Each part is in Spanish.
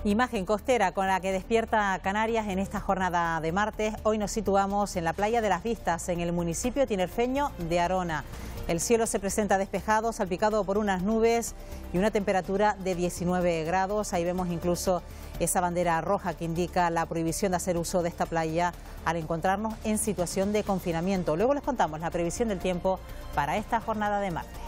Imagen costera con la que despierta Canarias en esta jornada de martes. Hoy nos situamos en la playa de Las Vistas, en el municipio tinerfeño de Arona. El cielo se presenta despejado, salpicado por unas nubes y una temperatura de 19 grados. Ahí vemos incluso esa bandera roja que indica la prohibición de hacer uso de esta playa al encontrarnos en situación de confinamiento. Luego les contamos la previsión del tiempo para esta jornada de martes.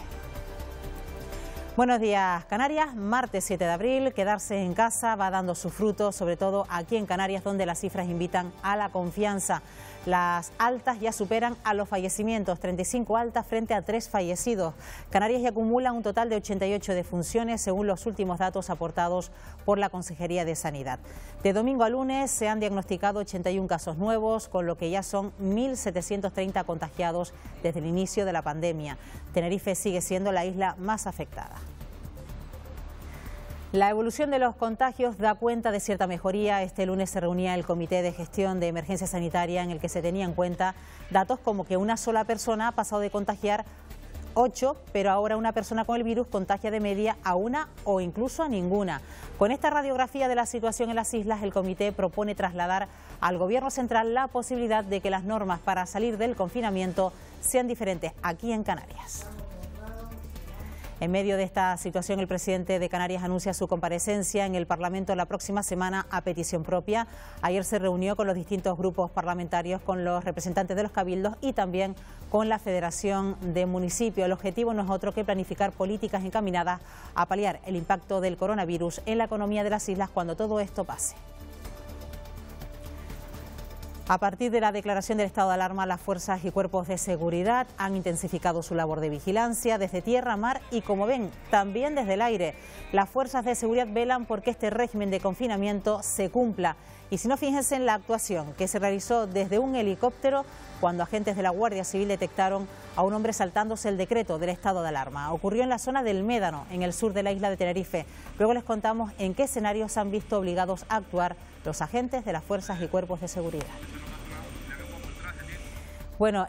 Buenos días, Canarias. Martes 7 de abril, quedarse en casa va dando sus frutos, sobre todo aquí en Canarias, donde las cifras invitan a la confianza. Las altas ya superan a los fallecimientos, 35 altas frente a 3 fallecidos. Canarias ya acumula un total de 88 defunciones, según los últimos datos aportados por la Consejería de Sanidad. De domingo a lunes se han diagnosticado 81 casos nuevos, con lo que ya son 1.730 contagiados desde el inicio de la pandemia. Tenerife sigue siendo la isla más afectada. La evolución de los contagios da cuenta de cierta mejoría. Este lunes se reunía el Comité de Gestión de Emergencia Sanitaria, en el que se tenía en cuenta datos como que una sola persona ha pasado de contagiar 8, pero ahora una persona con el virus contagia de media a una o incluso a ninguna. Con esta radiografía de la situación en las islas, el comité propone trasladar al Gobierno central la posibilidad de que las normas para salir del confinamiento sean diferentes aquí en Canarias. En medio de esta situación, el presidente de Canarias anuncia su comparecencia en el Parlamento la próxima semana a petición propia. Ayer se reunió con los distintos grupos parlamentarios, con los representantes de los cabildos y también con la Federación de Municipios. El objetivo no es otro que planificar políticas encaminadas a paliar el impacto del coronavirus en la economía de las islas cuando todo esto pase. A partir de la declaración del estado de alarma, las fuerzas y cuerpos de seguridad han intensificado su labor de vigilancia desde tierra, mar y, como ven, también desde el aire. Las fuerzas de seguridad velan porque este régimen de confinamiento se cumpla. Y si no, fíjense en la actuación que se realizó desde un helicóptero cuando agentes de la Guardia Civil detectaron a un hombre saltándose el decreto del estado de alarma. Ocurrió en la zona del Médano, en el sur de la isla de Tenerife. Luego les contamos en qué escenarios se han visto obligados a actuar los agentes de las fuerzas y cuerpos de seguridad. Bueno,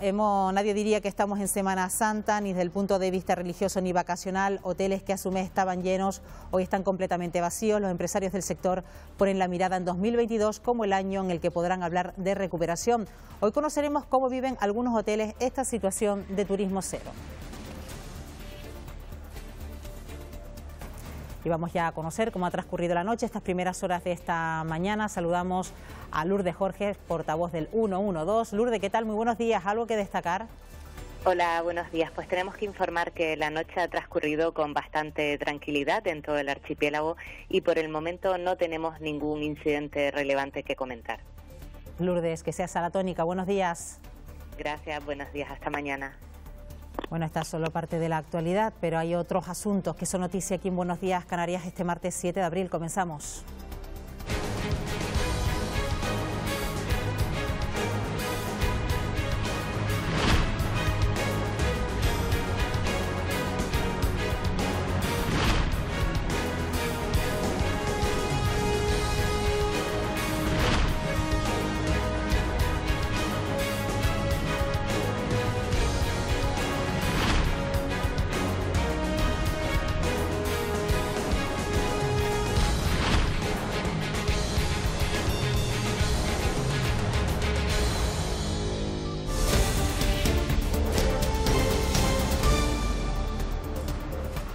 nadie diría que estamos en Semana Santa, ni desde el punto de vista religioso ni vacacional. Hoteles que a su mes estaban llenos hoy están completamente vacíos. Los empresarios del sector ponen la mirada en 2022 como el año en el que podrán hablar de recuperación. Hoy conoceremos cómo viven algunos hoteles esta situación de turismo cero. Y vamos ya a conocer cómo ha transcurrido la noche, estas primeras horas de esta mañana. Saludamos a Lourdes Jorge, portavoz del 112. Lourdes, ¿qué tal? Muy buenos días. ¿Algo que destacar? Hola, buenos días. Pues tenemos que informar que la noche ha transcurrido con bastante tranquilidad en todo el archipiélago y por el momento no tenemos ningún incidente relevante que comentar. Lourdes, que seas a la tónica. Buenos días. Gracias, buenos días. Hasta mañana. Bueno, esta es solo parte de la actualidad, pero hay otros asuntos que son noticia aquí en Buenos Días Canarias este martes 7 de abril. Comenzamos.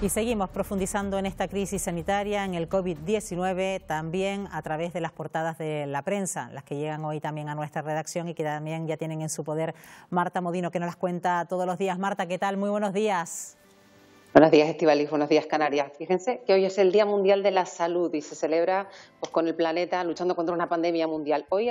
Y seguimos profundizando en esta crisis sanitaria, en el COVID-19, también a través de las portadas de la prensa, las que llegan hoy también a nuestra redacción y que también ya tienen en su poder Marta Modino, que nos las cuenta todos los días. Marta, ¿qué tal? Muy buenos días. Buenos días, Estíbaliz, buenos días, Canarias. Fíjense que hoy es el Día Mundial de la Salud y se celebra pues, con el planeta luchando contra una pandemia mundial. Hoy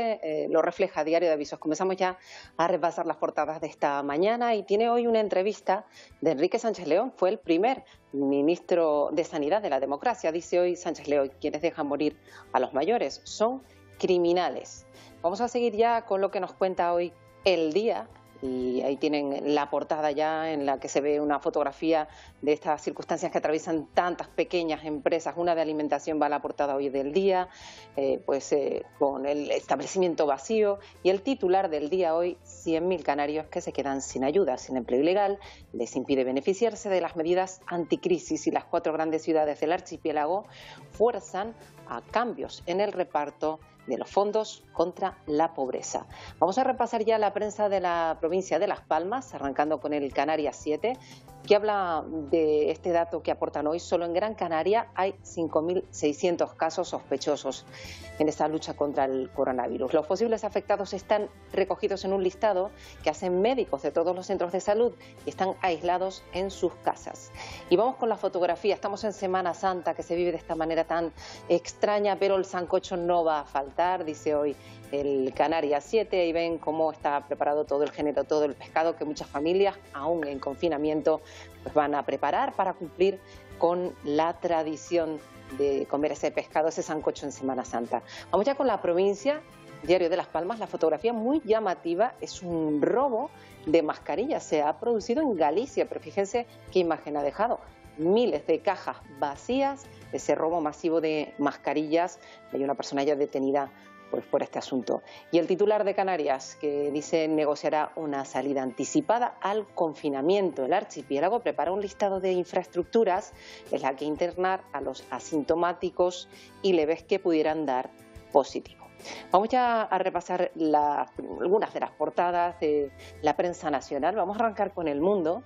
lo refleja Diario de Avisos. Comenzamos ya a repasar las portadas de esta mañana y tiene hoy una entrevista de Enrique Sánchez León. Fue el primer ministro de Sanidad de la democracia. Dice hoy Sánchez León, quienes dejan morir a los mayores son criminales. Vamos a seguir ya con lo que nos cuenta hoy El Día, Y ahí tienen la portada ya en la que se ve una fotografía de estas circunstancias que atraviesan tantas pequeñas empresas. Una de alimentación va a la portada hoy del día, con el establecimiento vacío. Y el titular del día hoy, 100.000 canarios que se quedan sin ayuda, sin empleo ilegal, les impide beneficiarse de las medidas anticrisis, y las 4 grandes ciudades del archipiélago fuerzan a cambios en el reparto de los fondos contra la pobreza. Vamos a repasar ya la prensa de la provincia de Las Palmas, arrancando con el Canarias 7, que habla de este dato que aportan hoy. Solo en Gran Canaria hay 5.600 casos sospechosos en esta lucha contra el coronavirus. Los posibles afectados están recogidos en un listado que hacen médicos de todos los centros de salud y están aislados en sus casas. Y vamos con la fotografía. Estamos en Semana Santa, que se vive de esta manera tan extraña, pero el sancocho no va a faltar, dice hoy el Canarias 7, y ven cómo está preparado todo el género, todo el pescado que muchas familias, aún en confinamiento, pues van a preparar para cumplir con la tradición de comer ese pescado, ese sancocho en Semana Santa. Vamos ya con la provincia, Diario de Las Palmas. La fotografía muy llamativa es un robo de mascarillas. Se ha producido en Galicia, pero fíjense qué imagen ha dejado. Miles de cajas vacías, ese robo masivo de mascarillas. Hay una persona ya detenida pues por este asunto. Y el titular de Canarias, que dice negociará una salida anticipada al confinamiento. El archipiélago prepara un listado de infraestructuras en la que internar a los asintomáticos y leves que pudieran dar positivo. Vamos ya a repasar algunas de las portadas de la prensa nacional. Vamos a arrancar con El Mundo.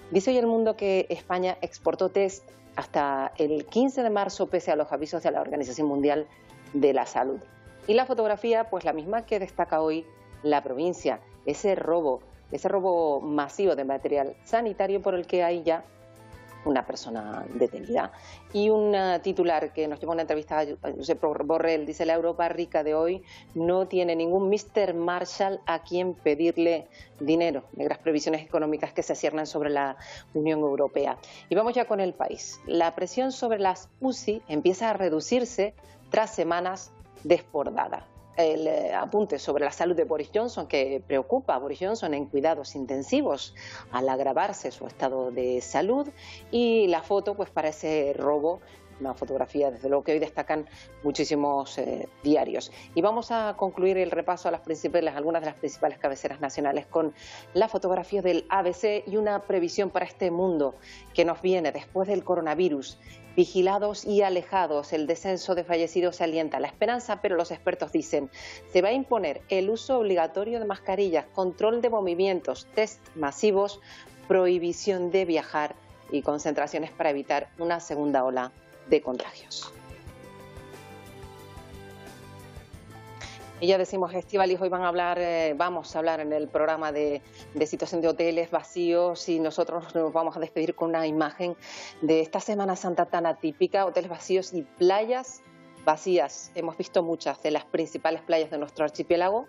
Dice hoy El Mundo que España exportó test hasta el 15 de marzo pese a los avisos de la Organización Mundial de la Salud. Y la fotografía, pues la misma que destaca hoy la provincia, ese robo masivo de material sanitario por el que hay ya una persona detenida. Y un titular que nos lleva a una entrevista a Josep Borrell, dice: la Europa rica de hoy no tiene ningún Mr. Marshall a quien pedirle dinero. Negras previsiones económicas que se ciernan sobre la Unión Europea. Y vamos ya con El País. La presión sobre las UCI empieza a reducirse tras semanas desbordada. El apunte sobre la salud de Boris Johnson, que preocupa a Boris Johnson en cuidados intensivos al agravarse su estado de salud, y la foto pues para ese robo, una fotografía desde luego que hoy destacan muchísimos diarios. Y vamos a concluir el repaso a algunas de las principales cabeceras nacionales con la fotografía del ABC y una previsión para este mundo que nos viene después del coronavirus. Vigilados y alejados, el descenso de fallecidos alienta la esperanza, pero los expertos dicen: se va a imponer el uso obligatorio de mascarillas, control de movimientos, test masivos, prohibición de viajar y concentraciones para evitar una segunda ola de contagios. Y ya decimos, Estíbaliz, hoy vamos a hablar en el programa de situación de hoteles vacíos, y nosotros nos vamos a despedir con una imagen de esta Semana Santa tan atípica: hoteles vacíos y playas vacías. Hemos visto muchas de las principales playas de nuestro archipiélago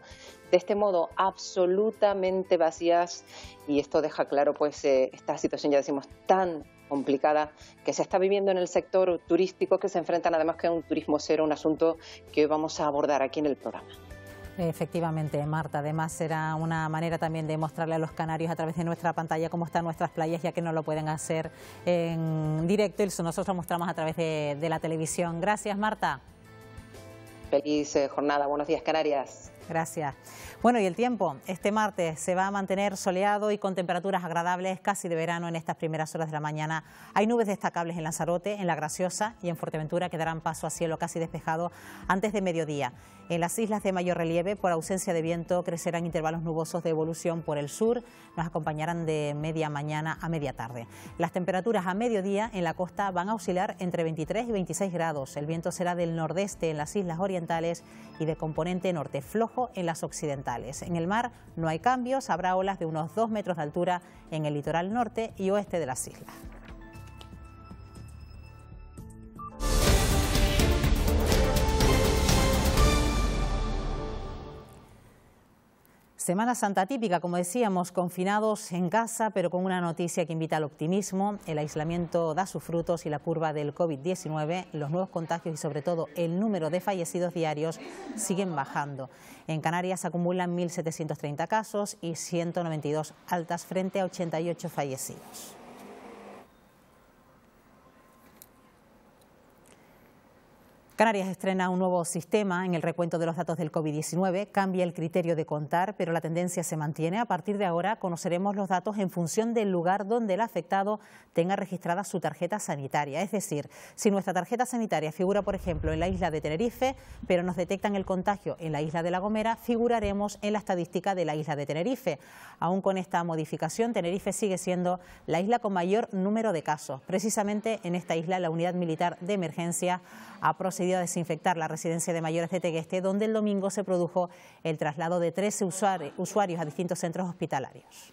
de este modo absolutamente vacías, y esto deja claro pues esta situación, ya decimos, tan complicada que se está viviendo en el sector turístico, que se enfrentan además que a un turismo cero, un asunto que hoy vamos a abordar aquí en el programa. Efectivamente, Marta, además será una manera también de mostrarle a los canarios a través de nuestra pantalla cómo están nuestras playas, ya que no lo pueden hacer en directo y nosotros lo mostramos a través de la televisión. Gracias, Marta. Feliz jornada, buenos días, Canarias. Gracias. Bueno, y el tiempo, este martes se va a mantener soleado y con temperaturas agradables, casi de verano en estas primeras horas de la mañana. Hay nubes destacables en Lanzarote, en La Graciosa y en Fuerteventura, que darán paso a cielo casi despejado antes de mediodía. En las islas de mayor relieve, por ausencia de viento, crecerán intervalos nubosos de evolución por el sur, nos acompañarán de media mañana a media tarde. Las temperaturas a mediodía en la costa van a oscilar entre 23 y 26 grados. El viento será del nordeste en las islas orientales y de componente norte flojo en las occidentales. En el mar no hay cambios, habrá olas de unos 2 metros de altura en el litoral norte y oeste de las islas. Semana Santa típica, como decíamos, confinados en casa, pero con una noticia que invita al optimismo. El aislamiento da sus frutos y la curva del COVID-19, los nuevos contagios y sobre todo el número de fallecidos diarios siguen bajando. En Canarias acumulan 1.730 casos y 192 altas frente a 88 fallecidos. Canarias estrena un nuevo sistema en el recuento de los datos del COVID-19, cambia el criterio de contar, pero la tendencia se mantiene. A partir de ahora conoceremos los datos en función del lugar donde el afectado tenga registrada su tarjeta sanitaria. Es decir, si nuestra tarjeta sanitaria figura, por ejemplo, en la isla de Tenerife, pero nos detectan el contagio en la isla de La Gomera, figuraremos en la estadística de la isla de Tenerife. Aún con esta modificación, Tenerife sigue siendo la isla con mayor número de casos. Precisamente en esta isla, la Unidad Militar de Emergencia ha procedido a desinfectar la residencia de mayores de Tegueste, donde el domingo se produjo el traslado de 13 usuarios a distintos centros hospitalarios.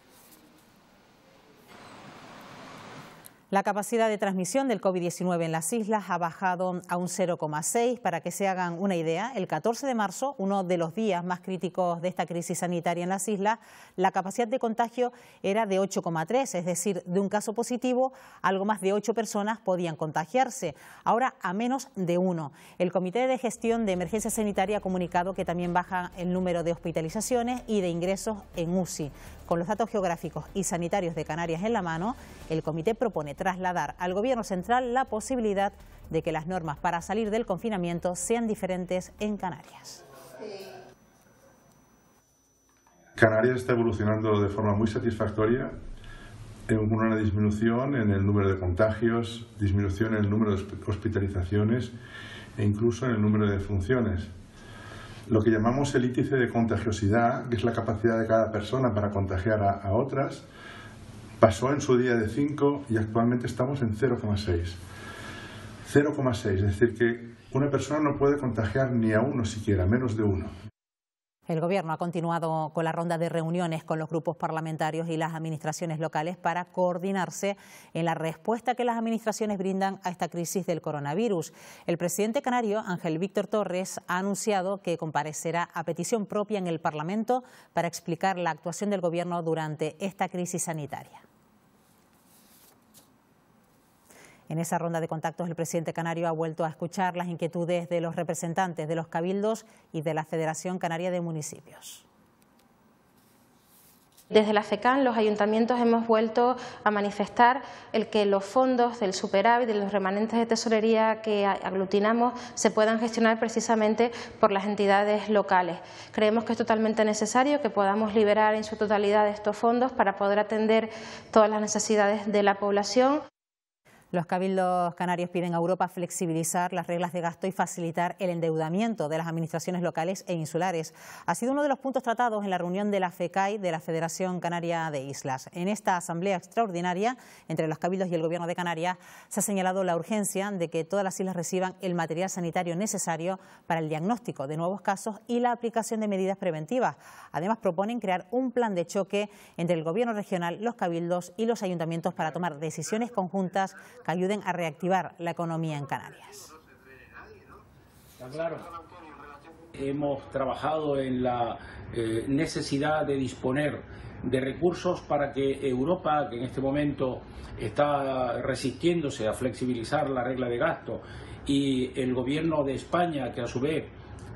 La capacidad de transmisión del COVID-19 en las islas ha bajado a un 0,6. Para que se hagan una idea, el 14 de marzo, uno de los días más críticos de esta crisis sanitaria en las islas, la capacidad de contagio era de 8,3, es decir, de un caso positivo, algo más de 8 personas podían contagiarse. Ahora a menos de 1. El Comité de Gestión de Emergencia Sanitaria ha comunicado que también baja el número de hospitalizaciones y de ingresos en UCI. Con los datos geográficos y sanitarios de Canarias en la mano, el comité propone trasladar al Gobierno central la posibilidad de que las normas para salir del confinamiento sean diferentes en Canarias. Canarias está evolucionando de forma muy satisfactoria, con una disminución en el número de contagios, disminución en el número de hospitalizaciones e incluso en el número de defunciones. Lo que llamamos el índice de contagiosidad, que es la capacidad de cada persona para contagiar a otras, pasó en su día de 5 y actualmente estamos en 0,6. 0,6, es decir que una persona no puede contagiar ni a uno siquiera, menos de uno. El Gobierno ha continuado con la ronda de reuniones con los grupos parlamentarios y las administraciones locales para coordinarse en la respuesta que las administraciones brindan a esta crisis del coronavirus. El presidente canario, Ángel Víctor Torres, ha anunciado que comparecerá a petición propia en el Parlamento para explicar la actuación del Gobierno durante esta crisis sanitaria. En esa ronda de contactos, el presidente canario ha vuelto a escuchar las inquietudes de los representantes de los cabildos y de la Federación Canaria de Municipios. Desde la FECAN, los ayuntamientos hemos vuelto a manifestar el que los fondos del superávit, de los remanentes de tesorería que aglutinamos, se puedan gestionar precisamente por las entidades locales. Creemos que es totalmente necesario que podamos liberar en su totalidad estos fondos para poder atender todas las necesidades de la población. Los cabildos canarios piden a Europa flexibilizar las reglas de gasto y facilitar el endeudamiento de las administraciones locales e insulares. Ha sido uno de los puntos tratados en la reunión de la FECAI, de la Federación Canaria de Islas. En esta asamblea extraordinaria entre los cabildos y el Gobierno de Canarias se ha señalado la urgencia de que todas las islas reciban el material sanitario necesario para el diagnóstico de nuevos casos y la aplicación de medidas preventivas. Además, proponen crear un plan de choque entre el Gobierno regional, los cabildos y los ayuntamientos para tomar decisiones conjuntas que ayuden a reactivar la economía en Canarias. Está claro. Hemos trabajado en la necesidad de disponer de recursos para que Europa, que en este momento está resistiéndose a flexibilizar la regla de gasto, y el Gobierno de España, que a su vez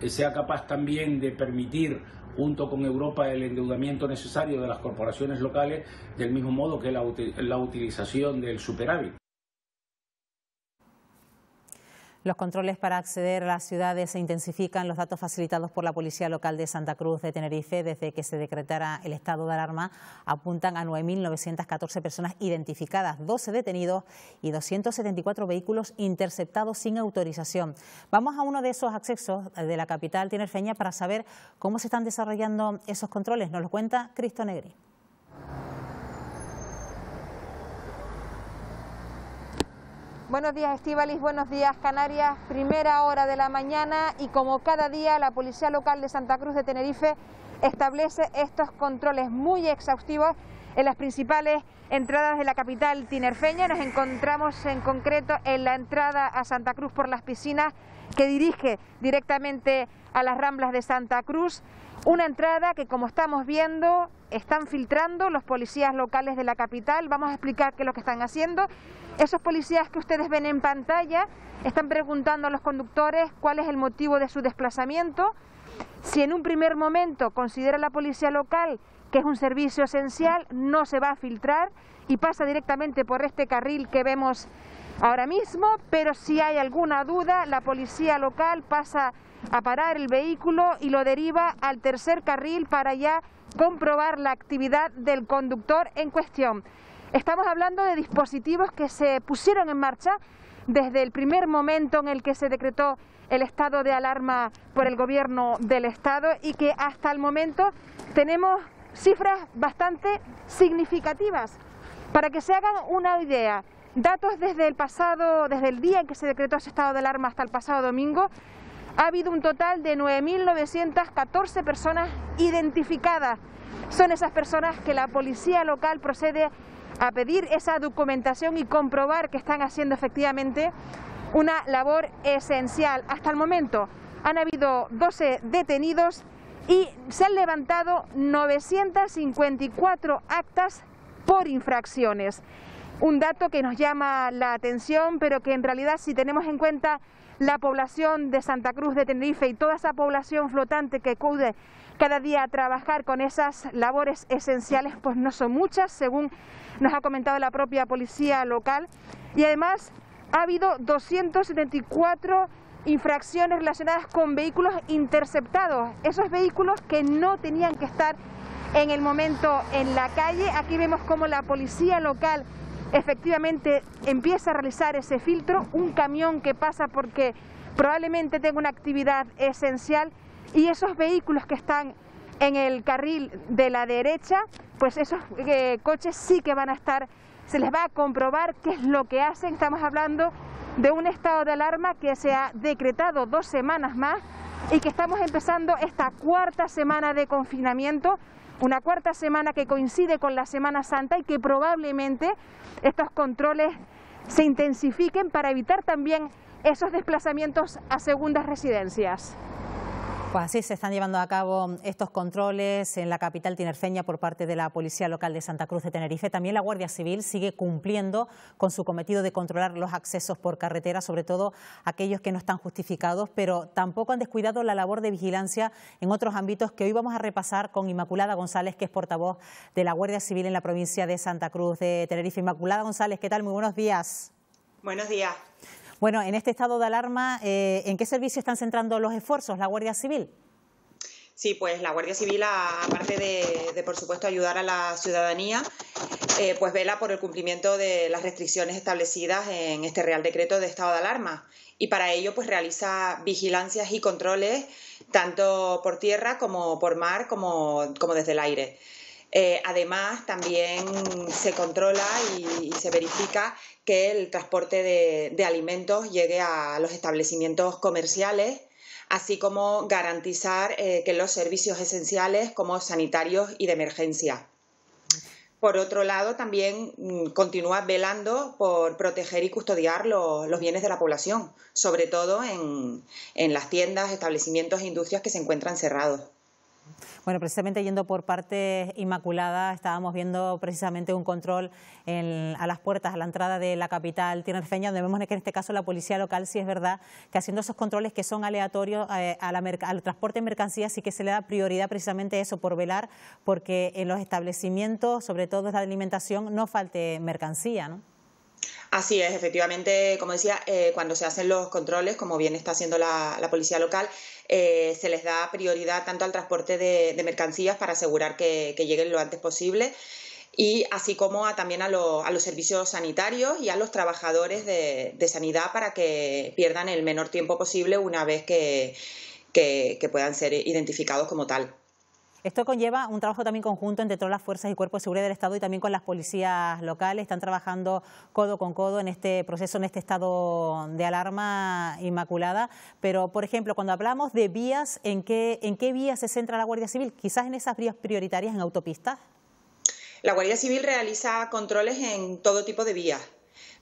sea capaz también de permitir junto con Europa el endeudamiento necesario de las corporaciones locales, del mismo modo que la utilización del superávit. Los controles para acceder a las ciudades se intensifican. Los datos facilitados por la Policía Local de Santa Cruz de Tenerife desde que se decretara el estado de alarma apuntan a 9.914 personas identificadas, 12 detenidos y 274 vehículos interceptados sin autorización. Vamos a uno de esos accesos de la capital tinerfeña para saber cómo se están desarrollando esos controles. Nos lo cuenta Cristo Negri. Buenos días, Estíbaliz, buenos días, Canarias. Primera hora de la mañana y como cada día la Policía Local de Santa Cruz de Tenerife establece estos controles muy exhaustivos en las principales entradas de la capital tinerfeña. Nos encontramos en concreto en la entrada a Santa Cruz por las piscinas que dirige directamente a las Ramblas de Santa Cruz. Una entrada que, como estamos viendo, están filtrando los policías locales de la capital. Vamos a explicar qué es lo que están haciendo. Esos policías que ustedes ven en pantalla están preguntando a los conductores cuál es el motivo de su desplazamiento. Si en un primer momento considera la policía local que es un servicio esencial, no se va a filtrar y pasa directamente por este carril que vemos ahora mismo, pero si hay alguna duda, la policía local pasa a parar el vehículo y lo deriva al tercer carril para ya comprobar la actividad del conductor en cuestión. Estamos hablando de dispositivos que se pusieron en marcha desde el primer momento en el que se decretó el estado de alarma por el gobierno del estado y que hasta el momento tenemos cifras bastante significativas. Para que se hagan una idea, datos desde el día en que se decretó ese estado de alarma hasta el pasado domingo, ha habido un total de 9.914 personas identificadas. Son esas personas que la policía local procede a pedir esa documentación y comprobar que están haciendo efectivamente una labor esencial. Hasta el momento han habido 12 detenidos y se han levantado 954 actas por infracciones. Un dato que nos llama la atención, pero que en realidad, si tenemos en cuenta la población de Santa Cruz de Tenerife y toda esa población flotante que acude cada día a trabajar con esas labores esenciales, pues no son muchas, según nos ha comentado la propia policía local. Y además ha habido 274 infracciones relacionadas con vehículos interceptados, esos vehículos que no tenían que estar en el momento en la calle. Aquí vemos cómo la policía local efectivamente empieza a realizar ese filtro, un camión que pasa porque probablemente tenga una actividad esencial, y esos vehículos que están en el carril de la derecha, pues esos coches sí que van a estar, se les va a comprobar qué es lo que hacen. Estamos hablando de un estado de alarma que se ha decretado 2 semanas más y que estamos empezando esta cuarta semana de confinamiento, una cuarta semana que coincide con la Semana Santa y que probablemente estos controles se intensifiquen para evitar también esos desplazamientos a segundas residencias. Pues así se están llevando a cabo estos controles en la capital tinerfeña por parte de la Policía Local de Santa Cruz de Tenerife. También la Guardia Civil sigue cumpliendo con su cometido de controlar los accesos por carretera, sobre todo aquellos que no están justificados, pero tampoco han descuidado la labor de vigilancia en otros ámbitos que hoy vamos a repasar con Inmaculada González, que es portavoz de la Guardia Civil en la provincia de Santa Cruz de Tenerife. Inmaculada González, ¿qué tal? Muy buenos días. Buenos días. Bueno, en este estado de alarma, ¿en qué servicio están centrando los esfuerzos la Guardia Civil? Sí, pues la Guardia Civil, aparte de por supuesto ayudar a la ciudadanía, pues vela por el cumplimiento de las restricciones establecidas en este Real Decreto de estado de alarma, y para ello pues realiza vigilancias y controles tanto por tierra como por mar como desde el aire. Además, también se controla y se verifica que el transporte de alimentos llegue a los establecimientos comerciales, así como garantizar que los servicios esenciales como sanitarios y de emergencia. Por otro lado, también continúa velando por proteger y custodiar los bienes de la población, sobre todo en las tiendas, establecimientos e industrias que se encuentran cerrados. Bueno, precisamente yendo por parte Inmaculada, estábamos viendo precisamente un control a las puertas, a la entrada de la capital tinerfeña, donde vemos que en este caso la policía local sí es verdad que haciendo esos controles que son aleatorios al transporte de mercancías, sí que se le da prioridad precisamente a eso, por velar porque en los establecimientos, sobre todo de la alimentación, no falte mercancía, ¿no? Así es, efectivamente, como decía, cuando se hacen los controles, como bien está haciendo la policía local, se les da prioridad tanto al transporte de mercancías para asegurar que lleguen lo antes posible, y así como también a los servicios sanitarios y a los trabajadores de sanidad para que pierdan el menor tiempo posible una vez que puedan ser identificados como tal. Esto conlleva un trabajo también conjunto entre todas las fuerzas y cuerpos de seguridad del Estado y también con las policías locales. Están trabajando codo con codo en este proceso, en este estado de alarma, Inmaculada. Pero, por ejemplo, cuando hablamos de vías, ¿en qué vías se centra la Guardia Civil? Quizás en esas vías prioritarias, en autopistas. La Guardia Civil realiza controles en todo tipo de vías,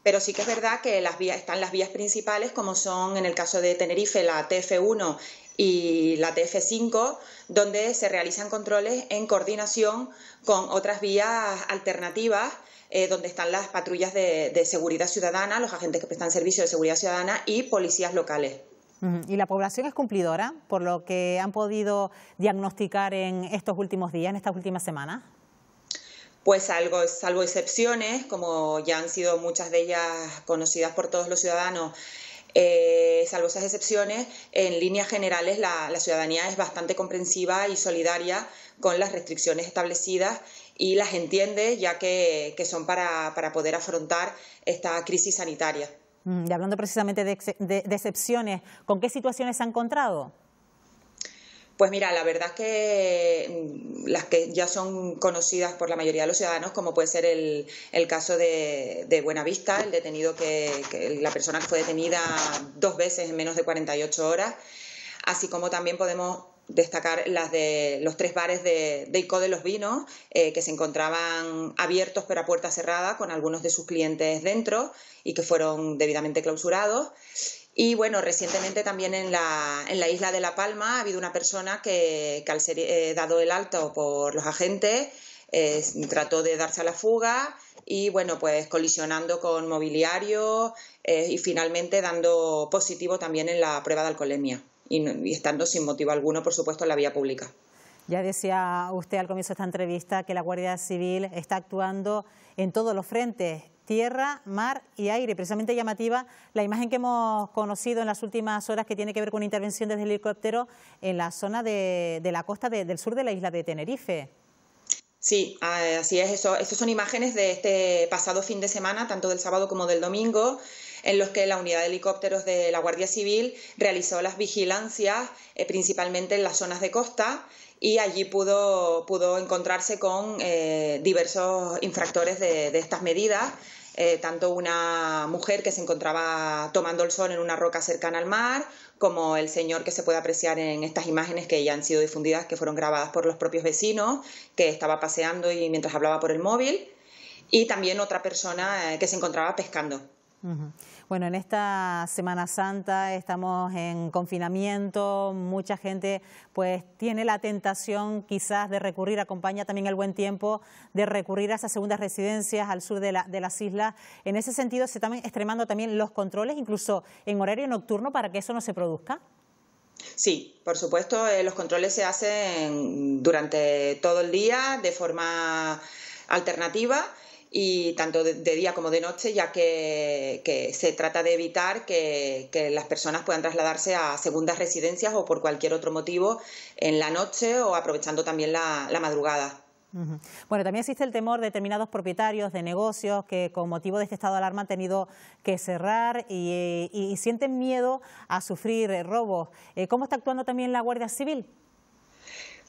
Pero sí que es verdad que están las vías principales, como son en el caso de Tenerife la TF1 y la TF5, donde se realizan controles en coordinación con otras vías alternativas, donde están las patrullas de seguridad ciudadana, los agentes que prestan servicio de seguridad ciudadana y policías locales. ¿Y la población es cumplidora, por lo que han podido diagnosticar en estos últimos días, en estas últimas semanas? Pues salvo excepciones, como ya han sido muchas de ellas conocidas por todos los ciudadanos, salvo esas excepciones, en líneas generales la ciudadanía es bastante comprensiva y solidaria con las restricciones establecidas y las entiende, ya que son para poder afrontar esta crisis sanitaria. Y hablando precisamente de excepciones, ¿con qué situaciones se ha encontrado? Pues mira, la verdad es que las que ya son conocidas por la mayoría de los ciudadanos, como puede ser el caso de Buenavista, el detenido la persona que fue detenida 2 veces en menos de 48 horas, así como también podemos destacar las de los 3 bares de Icó de los Vinos, que se encontraban abiertos pero a puerta cerrada con algunos de sus clientes dentro y que fueron debidamente clausurados. Y bueno, recientemente también en la isla de La Palma ha habido una persona que al ser dado el alto por los agentes trató de darse a la fuga y bueno, pues colisionando con mobiliario y finalmente dando positivo también en la prueba de alcoholemia y estando sin motivo alguno, por supuesto, en la vía pública. Ya decía usted al comienzo de esta entrevista que la Guardia Civil está actuando en todos los frentes, tierra, mar y aire. Precisamente llamativa la imagen que hemos conocido en las últimas horas, que tiene que ver con una intervención desde el helicóptero en la zona de la costa del sur de la isla de Tenerife. Sí, así es. Estas son imágenes de este pasado fin de semana, tanto del sábado como del domingo, en los que la unidad de helicópteros de la Guardia Civil realizó las vigilancias principalmente en las zonas de costa y allí pudo encontrarse con diversos infractores de estas medidas, tanto una mujer que se encontraba tomando el sol en una roca cercana al mar, como el señor que se puede apreciar en estas imágenes que ya han sido difundidas, que fueron grabadas por los propios vecinos, que estaba paseando y mientras hablaba por el móvil, y también otra persona que se encontraba pescando. Bueno, en esta Semana Santa estamos en confinamiento, mucha gente pues tiene la tentación quizás de recurrir, acompaña también el buen tiempo, de recurrir a esas segundas residencias al sur de las islas. En ese sentido se están extremando también los controles, incluso en horario nocturno, para que eso no se produzca. Sí, por supuesto, los controles se hacen durante todo el día de forma alternativa, y tanto de día como de noche, ya que se trata de evitar que las personas puedan trasladarse a segundas residencias o por cualquier otro motivo en la noche o aprovechando también la madrugada. Bueno, también existe el temor de determinados propietarios de negocios que con motivo de este estado de alarma han tenido que cerrar y sienten miedo a sufrir robos. ¿Cómo está actuando también la Guardia Civil?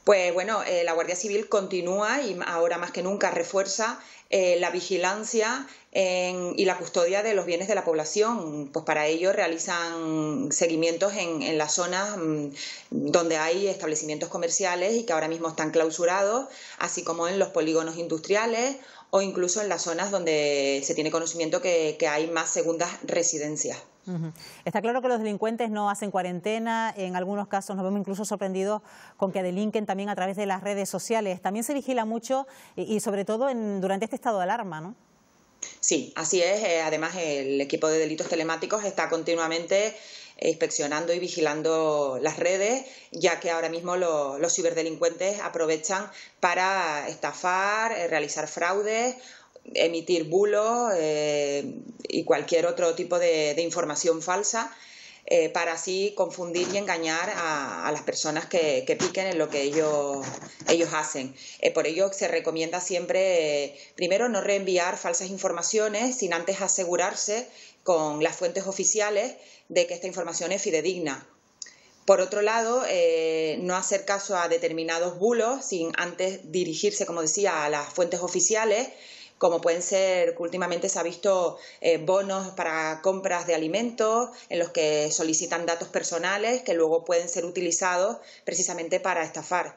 Pues bueno, la Guardia Civil continúa y ahora más que nunca refuerza la vigilancia y la custodia de los bienes de la población. Pues para ello realizan seguimientos en las zonas donde hay establecimientos comerciales y que ahora mismo están clausurados, así como en los polígonos industriales o incluso en las zonas donde se tiene conocimiento que hay más segundas residencias. Está claro que los delincuentes no hacen cuarentena, en algunos casos nos vemos incluso sorprendidos con que delinquen también a través de las redes sociales. También se vigila mucho y sobre todo durante este estado de alarma, ¿no? Sí, así es. Además, el equipo de delitos telemáticos está continuamente inspeccionando y vigilando las redes, ya que ahora mismo los ciberdelincuentes aprovechan para estafar, realizar fraudes, emitir bulos y cualquier otro tipo de información falsa para así confundir y engañar a las personas que piquen en lo que ellos hacen. Por ello se recomienda siempre, primero, no reenviar falsas informaciones sin antes asegurarse con las fuentes oficiales de que esta información es fidedigna. Por otro lado, no hacer caso a determinados bulos sin antes dirigirse, como decía, a las fuentes oficiales, como pueden ser, que últimamente se ha visto bonos para compras de alimentos en los que solicitan datos personales que luego pueden ser utilizados precisamente para estafar.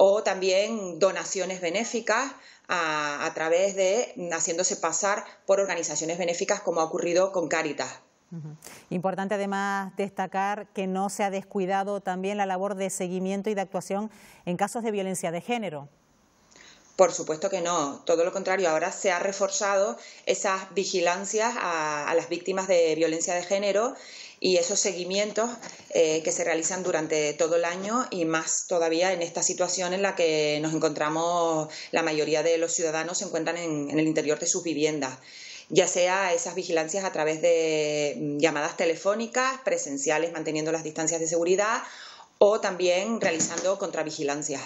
o también donaciones benéficas a través de haciéndose pasar por organizaciones benéficas, como ha ocurrido con Cáritas. Importante además destacar que no se ha descuidado también la labor de seguimiento y de actuación en casos de violencia de género. Por supuesto que no, todo lo contrario, ahora se ha reforzado esas vigilancias a las víctimas de violencia de género y esos seguimientos que se realizan durante todo el año, y más todavía en esta situación en la que nos encontramos. La mayoría de los ciudadanos se encuentran en el interior de sus viviendas, ya sea esas vigilancias a través de llamadas telefónicas, presenciales manteniendo las distancias de seguridad, o también realizando contravigilancias.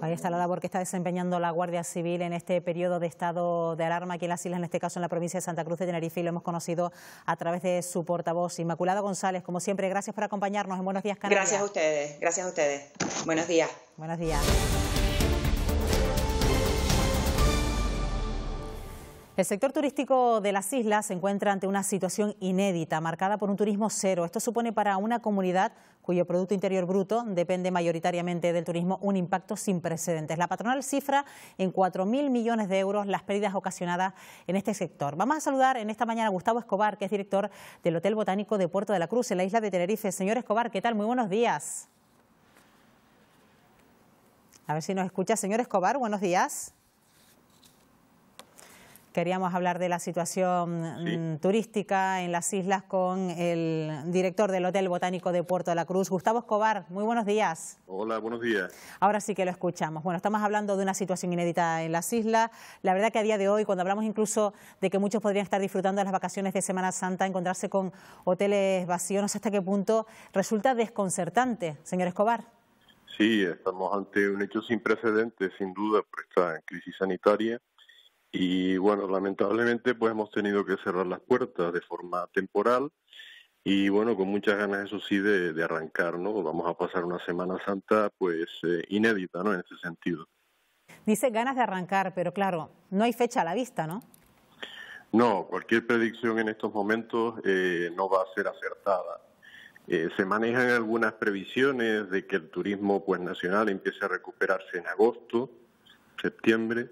Ahí está la labor que está desempeñando la Guardia Civil en este periodo de estado de alarma aquí en las islas, en este caso en la provincia de Santa Cruz de Tenerife, y lo hemos conocido a través de su portavoz, Inmaculada González. Como siempre, gracias por acompañarnos en Buenos Días, Canarias. Gracias a ustedes, gracias a ustedes. Buenos días. Buenos días. El sector turístico de las islas se encuentra ante una situación inédita, marcada por un turismo cero. Esto supone para una comunidad cuyo Producto Interior Bruto depende mayoritariamente del turismo un impacto sin precedentes. La patronal cifra en 4.000 millones de euros las pérdidas ocasionadas en este sector. Vamos a saludar en esta mañana a Gustavo Escobar, que es director del Hotel Botánico de Puerto de la Cruz, en la isla de Tenerife. Señor Escobar, ¿qué tal? Muy buenos días. A ver si nos escucha. Señor Escobar, buenos días. Queríamos hablar de la situación turística en las islas con el director del Hotel Botánico de Puerto de la Cruz, Gustavo Escobar. Muy buenos días. Hola, buenos días. Ahora sí que lo escuchamos. Bueno, estamos hablando de una situación inédita en las islas. La verdad que a día de hoy, cuando hablamos incluso de que muchos podrían estar disfrutando de las vacaciones de Semana Santa, encontrarse con hoteles vacíos, no sé hasta qué punto resulta desconcertante, señor Escobar. Sí, estamos ante un hecho sin precedentes, sin duda, por esta crisis sanitaria. Y bueno, lamentablemente pues hemos tenido que cerrar las puertas de forma temporal y bueno, con muchas ganas, eso sí, de arrancar, ¿no? Vamos a pasar una Semana Santa pues inédita, ¿no? En ese sentido. Dice ganas de arrancar, pero claro, no hay fecha a la vista, ¿no? No, cualquier predicción en estos momentos no va a ser acertada. Se manejan algunas previsiones de que el turismo pues nacional empiece a recuperarse en agosto, septiembre,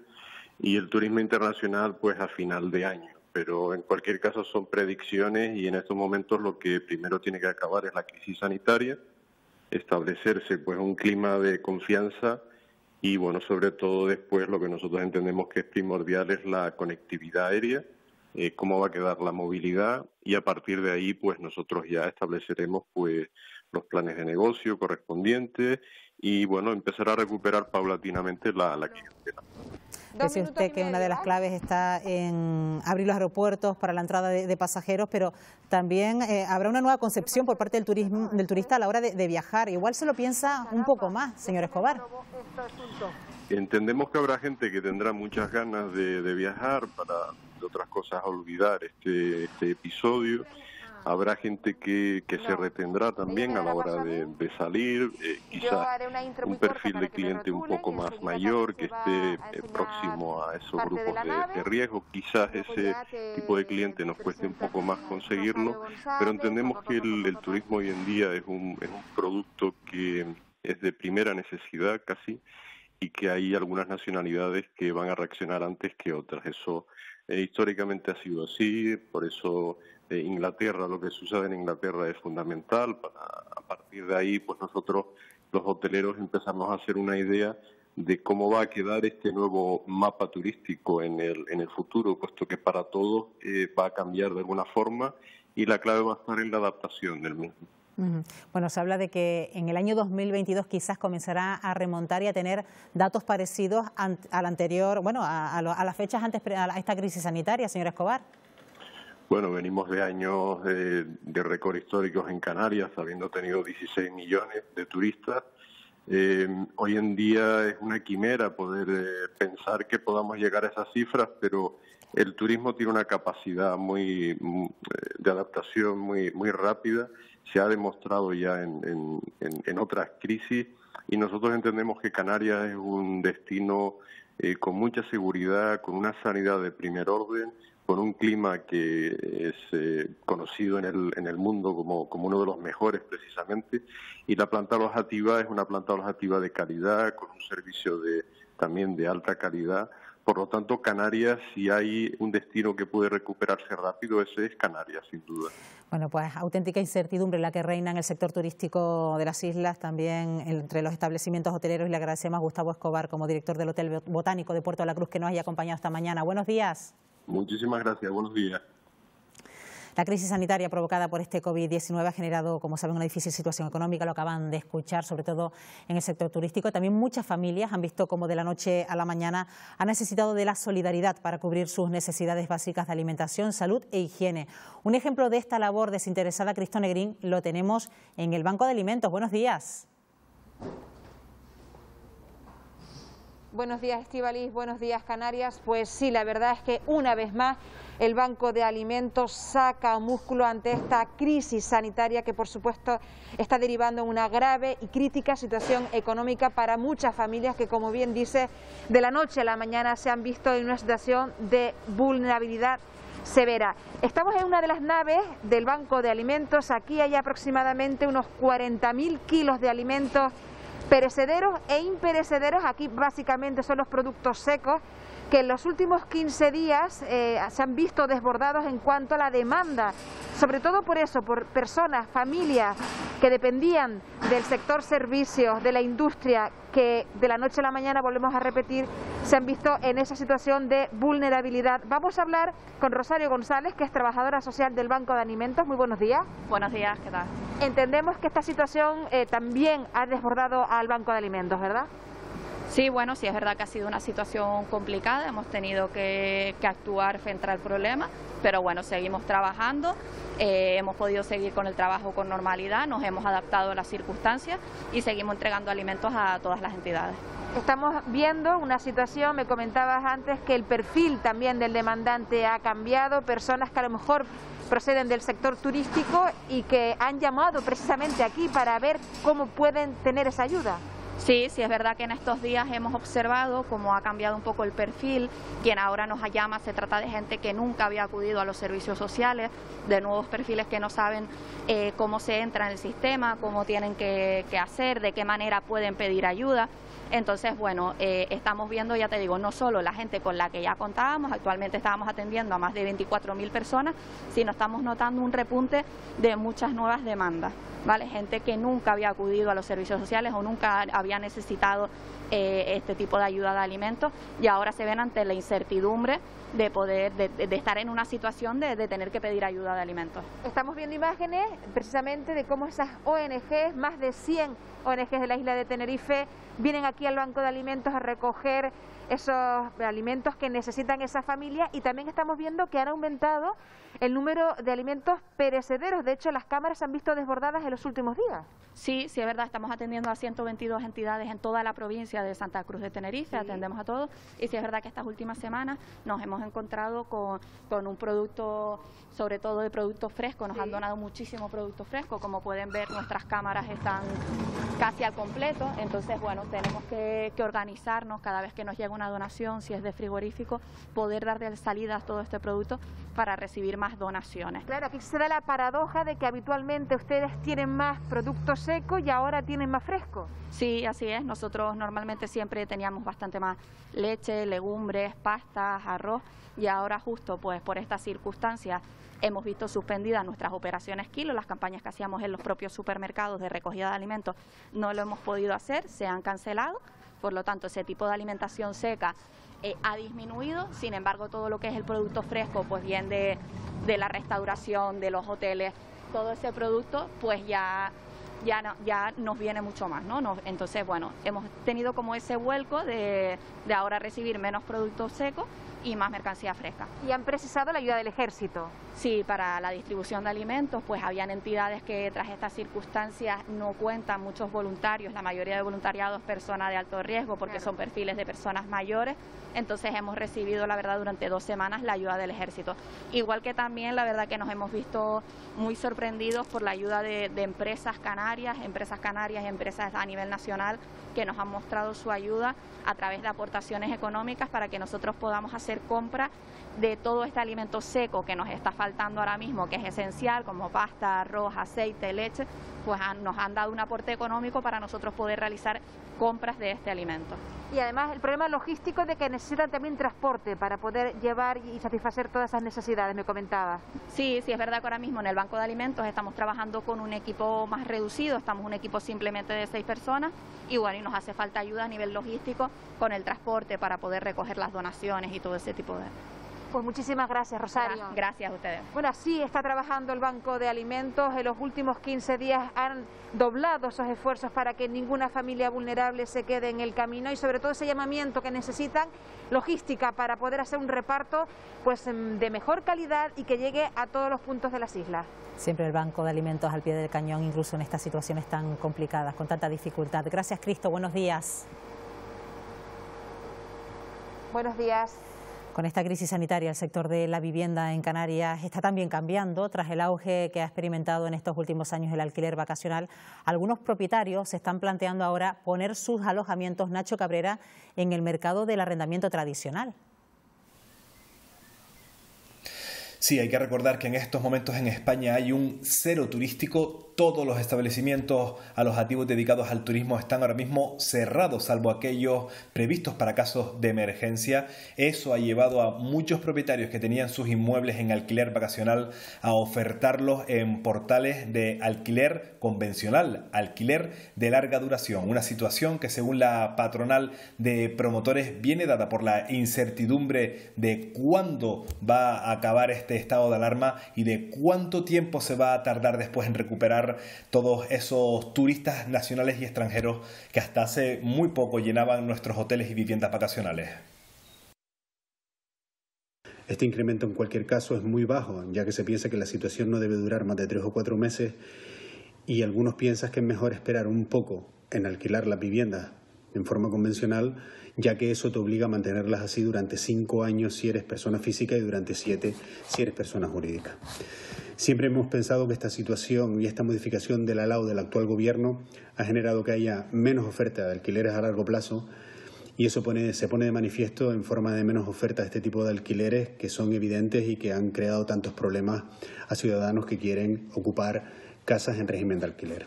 y el turismo internacional pues a final de año. Pero en cualquier caso son predicciones y en estos momentos lo que primero tiene que acabar es la crisis sanitaria, establecerse pues un clima de confianza y bueno, sobre todo después lo que nosotros entendemos que es primordial es la conectividad aérea, cómo va a quedar la movilidad, y a partir de ahí pues nosotros ya estableceremos pues los planes de negocio correspondientes y bueno, empezar a recuperar paulatinamente la clientela. Dice usted que una de las claves está en abrir los aeropuertos para la entrada de pasajeros, pero también habrá una nueva concepción por parte del turista a la hora de viajar. Igual se lo piensa un poco más, señor Escobar. Entendemos que habrá gente que tendrá muchas ganas de viajar para, de otras cosas, olvidar este episodio. Habrá gente que se retendrá también a la hora de salir, quizás un perfil de cliente un poco más mayor que esté próximo a esos grupos de riesgo. Quizás ese tipo de cliente nos cueste un poco más conseguirlo, pero entendemos que el turismo hoy en día es un producto que es de primera necesidad casi, y que hay algunas nacionalidades que van a reaccionar antes que otras. Eso históricamente ha sido así, por eso Inglaterra, lo que sucede en Inglaterra es fundamental. A partir de ahí, pues nosotros, los hoteleros, empezamos a hacer una idea de cómo va a quedar este nuevo mapa turístico en el futuro, puesto que para todos va a cambiar de alguna forma y la clave va a estar en la adaptación del mismo. Bueno, se habla de que en el año 2022 quizás comenzará a remontar y a tener datos parecidos al anterior, bueno, a las fechas antes a esta crisis sanitaria, señor Escobar. Bueno, venimos de años de récord históricos en Canarias, habiendo tenido 16 millones de turistas. Hoy en día es una quimera poder pensar que podamos llegar a esas cifras, pero el turismo tiene una capacidad de adaptación muy rápida. Se ha demostrado ya en otras crisis y nosotros entendemos que Canarias es un destino con mucha seguridad, con una sanidad de primer orden, con un clima que es conocido en el mundo como uno de los mejores precisamente, y la planta alojativa es una planta alojativa de calidad, con un servicio también de alta calidad. Por lo tanto, Canarias, si hay un destino que puede recuperarse rápido, ese es Canarias, sin duda. Bueno, pues auténtica incertidumbre la que reina en el sector turístico de las islas, también entre los establecimientos hoteleros, y le agradecemos a Gustavo Escobar, como director del Hotel Botánico de Puerto de la Cruz, que nos haya acompañado esta mañana. Buenos días. Muchísimas gracias, buenos días. La crisis sanitaria provocada por este COVID-19 ha generado, como saben, una difícil situación económica, lo acaban de escuchar, sobre todo en el sector turístico. También muchas familias han visto cómo de la noche a la mañana han necesitado de la solidaridad para cubrir sus necesidades básicas de alimentación, salud e higiene. Un ejemplo de esta labor desinteresada, Cristo Negrín, lo tenemos en el Banco de Alimentos. Buenos días. Buenos días, Estíbaliz, buenos días, Canarias. Pues sí, la verdad es que una vez más el Banco de Alimentos saca músculo ante esta crisis sanitaria que, por supuesto, está derivando en una grave y crítica situación económica para muchas familias que, como bien dice, de la noche a la mañana se han visto en una situación de vulnerabilidad severa. Estamos en una de las naves del Banco de Alimentos. Aquí hay aproximadamente unos 40.000 kilos de alimentos perecederos e imperecederos. Aquí básicamente son los productos secos que en los últimos 15 días se han visto desbordados en cuanto a la demanda, sobre todo por eso, por personas, familias que dependían del sector servicios, de la industria, que de la noche a la mañana, volvemos a repetir, se han visto en esa situación de vulnerabilidad. Vamos a hablar con Rosario González, que es trabajadora social del Banco de Alimentos. Muy buenos días. Buenos días, ¿qué tal? Entendemos que esta situación también ha desbordado al Banco de Alimentos, ¿verdad? Sí, bueno, sí es verdad que ha sido una situación complicada, hemos tenido que actuar frente al problema, pero bueno, seguimos trabajando, hemos podido seguir con el trabajo con normalidad, nos hemos adaptado a las circunstancias y seguimos entregando alimentos a todas las entidades. Estamos viendo una situación, me comentabas antes, que el perfil también del demandante ha cambiado, personas que a lo mejor proceden del sector turístico y que han llamado precisamente aquí para ver cómo pueden tener esa ayuda. Sí, sí es verdad que en estos días hemos observado cómo ha cambiado un poco el perfil. Quien ahora nos llama se trata de gente que nunca había acudido a los servicios sociales, de nuevos perfiles que no saben cómo se entra en el sistema, cómo tienen que hacer, de qué manera pueden pedir ayuda. Entonces, bueno, estamos viendo, ya te digo, no solo la gente con la que ya contábamos, actualmente estábamos atendiendo a más de 24.000 personas, sino estamos notando un repunte de muchas nuevas demandas, ¿vale? Gente que nunca había acudido a los servicios sociales o nunca había necesitado este tipo de ayuda de alimentos y ahora se ven ante la incertidumbre de poder, de estar en una situación de tener que pedir ayuda de alimentos. Estamos viendo imágenes precisamente de cómo esas ONGs, más de 100 ONGs de la isla de Tenerife, vienen aquí al Banco de Alimentos a recoger esos alimentos que necesitan esa familia, y también estamos viendo que han aumentado el número de alimentos perecederos. De hecho, las cámaras se han visto desbordadas en los últimos días. Sí, sí es verdad, estamos atendiendo a 122 entidades en toda la provincia de Santa Cruz de Tenerife, atendemos a todos, y sí es verdad que estas últimas semanas nos hemos encontrado con un producto, sobre todo de productos frescos, nos han donado muchísimo producto fresco, como pueden ver nuestras cámaras están casi al completo, entonces bueno, tenemos que organizarnos cada vez que nos llega una donación, si es de frigorífico, poder darle salida a todo este producto para recibir más donaciones. Claro, aquí se da la paradoja de que habitualmente ustedes tienen más productos secos y ahora tienen más fresco. Sí, así es. Nosotros normalmente siempre teníamos bastante más leche, legumbres, pastas, arroz, y ahora justo pues por estas circunstancias hemos visto suspendidas nuestras operaciones kilo, las campañas que hacíamos en los propios supermercados de recogida de alimentos no lo hemos podido hacer, se han cancelado, por lo tanto ese tipo de alimentación seca ha disminuido. Sin embargo, todo lo que es el producto fresco, pues bien de la restauración, de los hoteles, todo ese producto pues ya nos viene mucho más, ¿no? Entonces, bueno, hemos tenido como ese vuelco de ahora recibir menos productos secos y más mercancía fresca. ¿Y han precisado la ayuda del Ejército? Sí, para la distribución de alimentos, pues habían entidades que tras estas circunstancias no cuentan muchos voluntarios, la mayoría de voluntariados personas de alto riesgo porque son perfiles de personas mayores, entonces hemos recibido, la verdad, durante 2 semanas la ayuda del Ejército. Igual que también, la verdad, que nos hemos visto muy sorprendidos por la ayuda de empresas canarias y empresas a nivel nacional que nos han mostrado su ayuda a través de aportaciones económicas para que nosotros podamos hacer hacer compra de todo este alimento seco que nos está faltando ahora mismo, que es esencial, como pasta, arroz, aceite, leche, pues nos han dado un aporte económico para nosotros poder realizar compras de este alimento. Y además el problema logístico de que necesitan también transporte para poder llevar y satisfacer todas esas necesidades, me comentaba. Sí, es verdad que ahora mismo en el Banco de Alimentos estamos trabajando con un equipo más reducido, estamos un equipo simplemente de 6 personas y bueno, y nos hace falta ayuda a nivel logístico con el transporte para poder recoger las donaciones y todo ese tipo de... Pues muchísimas gracias, Rosario. Gracias a ustedes. Bueno, así está trabajando el Banco de Alimentos. En los últimos 15 días han doblado esos esfuerzos para que ninguna familia vulnerable se quede en el camino y sobre todo ese llamamiento que necesitan, logística para poder hacer un reparto pues de mejor calidad y que llegue a todos los puntos de las islas. Siempre el Banco de Alimentos al pie del cañón, incluso en estas situaciones tan complicadas, con tanta dificultad. Gracias, Cristo. Buenos días. Buenos días. Con esta crisis sanitaria, el sector de la vivienda en Canarias está también cambiando. Tras el auge que ha experimentado en estos últimos años el alquiler vacacional, algunos propietarios se están planteando ahora poner sus alojamientos, Nacho Cabrera, en el mercado del arrendamiento tradicional. Sí, hay que recordar que en estos momentos en España hay un cero turístico. Todos los establecimientos alojativos dedicados al turismo están ahora mismo cerrados, salvo aquellos previstos para casos de emergencia. Eso ha llevado a muchos propietarios que tenían sus inmuebles en alquiler vacacional a ofertarlos en portales de alquiler convencional, alquiler de larga duración. Una situación que, según la patronal de promotores, viene dada por la incertidumbre de cuándo va a acabar este estado de alarma y de cuánto tiempo se va a tardar después en recuperar todos esos turistas nacionales y extranjeros que hasta hace muy poco llenaban nuestros hoteles y viviendas vacacionales. Este incremento en cualquier caso es muy bajo, ya que se piensa que la situación no debe durar más de 3 o 4 meses y algunos piensan que es mejor esperar un poco en alquilar las viviendas en forma convencional, ya que eso te obliga a mantenerlas así durante 5 años si eres persona física y durante 7 si eres persona jurídica. Siempre hemos pensado que esta situación y esta modificación de la LAO del actual gobierno ha generado que haya menos oferta de alquileres a largo plazo y eso se pone de manifiesto en forma de menos oferta de este tipo de alquileres que son evidentes y que han creado tantos problemas a ciudadanos que quieren ocupar casas en régimen de alquiler.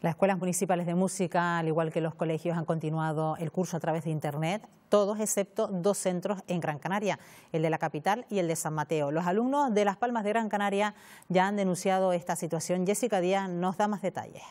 Las escuelas municipales de música, al igual que los colegios, han continuado el curso a través de Internet, todos excepto 2 centros en Gran Canaria, el de la capital y el de San Mateo. Los alumnos de Las Palmas de Gran Canaria ya han denunciado esta situación. Jessica Díaz nos da más detalles.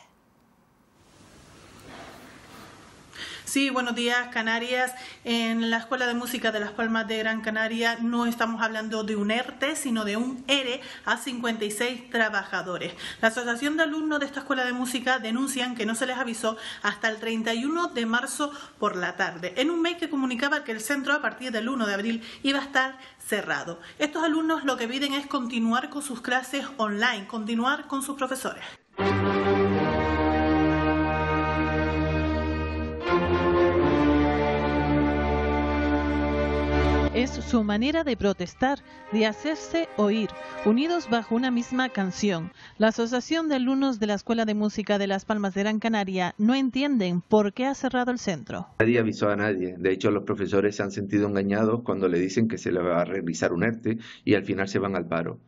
Sí, buenos días, Canarias. En la Escuela de Música de Las Palmas de Gran Canaria no estamos hablando de un ERTE, sino de un ERE a 56 trabajadores. La Asociación de Alumnos de esta Escuela de Música denuncian que no se les avisó hasta el 31 de marzo por la tarde, en un mail que comunicaba que el centro a partir del 1 de abril iba a estar cerrado. Estos alumnos lo que piden es continuar con sus clases online, continuar con sus profesores. Es su manera de protestar, de hacerse oír, unidos bajo una misma canción. La Asociación de Alumnos de la Escuela de Música de Las Palmas de Gran Canaria no entienden por qué ha cerrado el centro. Nadie avisó a nadie. De hecho, los profesores se han sentido engañados cuando le dicen que se le va a realizar un ERTE y al final se van al paro.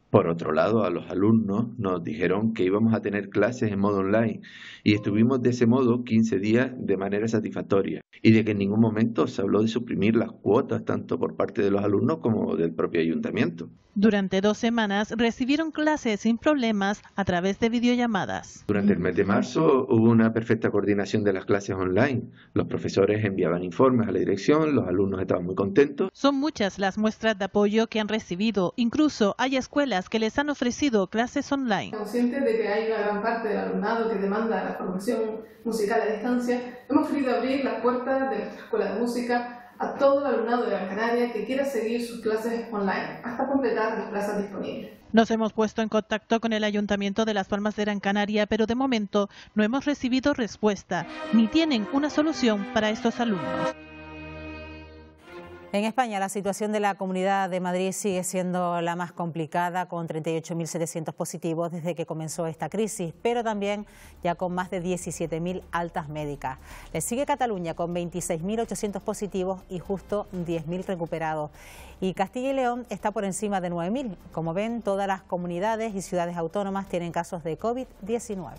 Por otro lado, a los alumnos nos dijeron que íbamos a tener clases en modo online y estuvimos de ese modo 15 días de manera satisfactoria y de que en ningún momento se habló de suprimir las cuotas tanto por parte de los alumnos como del propio ayuntamiento. Durante 2 semanas recibieron clases sin problemas a través de videollamadas. Durante el mes de marzo hubo una perfecta coordinación de las clases online. Los profesores enviaban informes a la dirección, los alumnos estaban muy contentos. Son muchas las muestras de apoyo que han recibido. Incluso hay escuelas que les han ofrecido clases online. Conscientes de que hay una gran parte del alumnado que demanda la formación musical a distancia, hemos querido abrir las puertas de nuestra escuela de música a todo el alumnado de Gran Canaria que quiera seguir sus clases online hasta completar las plazas disponibles. Nos hemos puesto en contacto con el Ayuntamiento de Las Palmas de Gran Canaria, pero de momento no hemos recibido respuesta, ni tienen una solución para estos alumnos. En España, la situación de la Comunidad de Madrid sigue siendo la más complicada, con 38.700 positivos desde que comenzó esta crisis, pero también ya con más de 17.000 altas médicas. Le sigue Cataluña con 26.800 positivos y justo 10.000 recuperados. Y Castilla y León está por encima de 9.000. Como ven, todas las comunidades y ciudades autónomas tienen casos de COVID-19.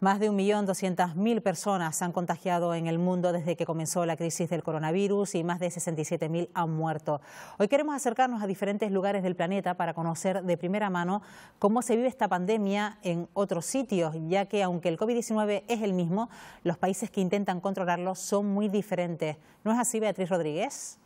Más de 1.200.000 personas se han contagiado en el mundo desde que comenzó la crisis del coronavirus y más de 67.000 han muerto. Hoy queremos acercarnos a diferentes lugares del planeta para conocer de primera mano cómo se vive esta pandemia en otros sitios, ya que aunque el COVID-19 es el mismo, los países que intentan controlarlo son muy diferentes. ¿No es así, Beatriz Rodríguez?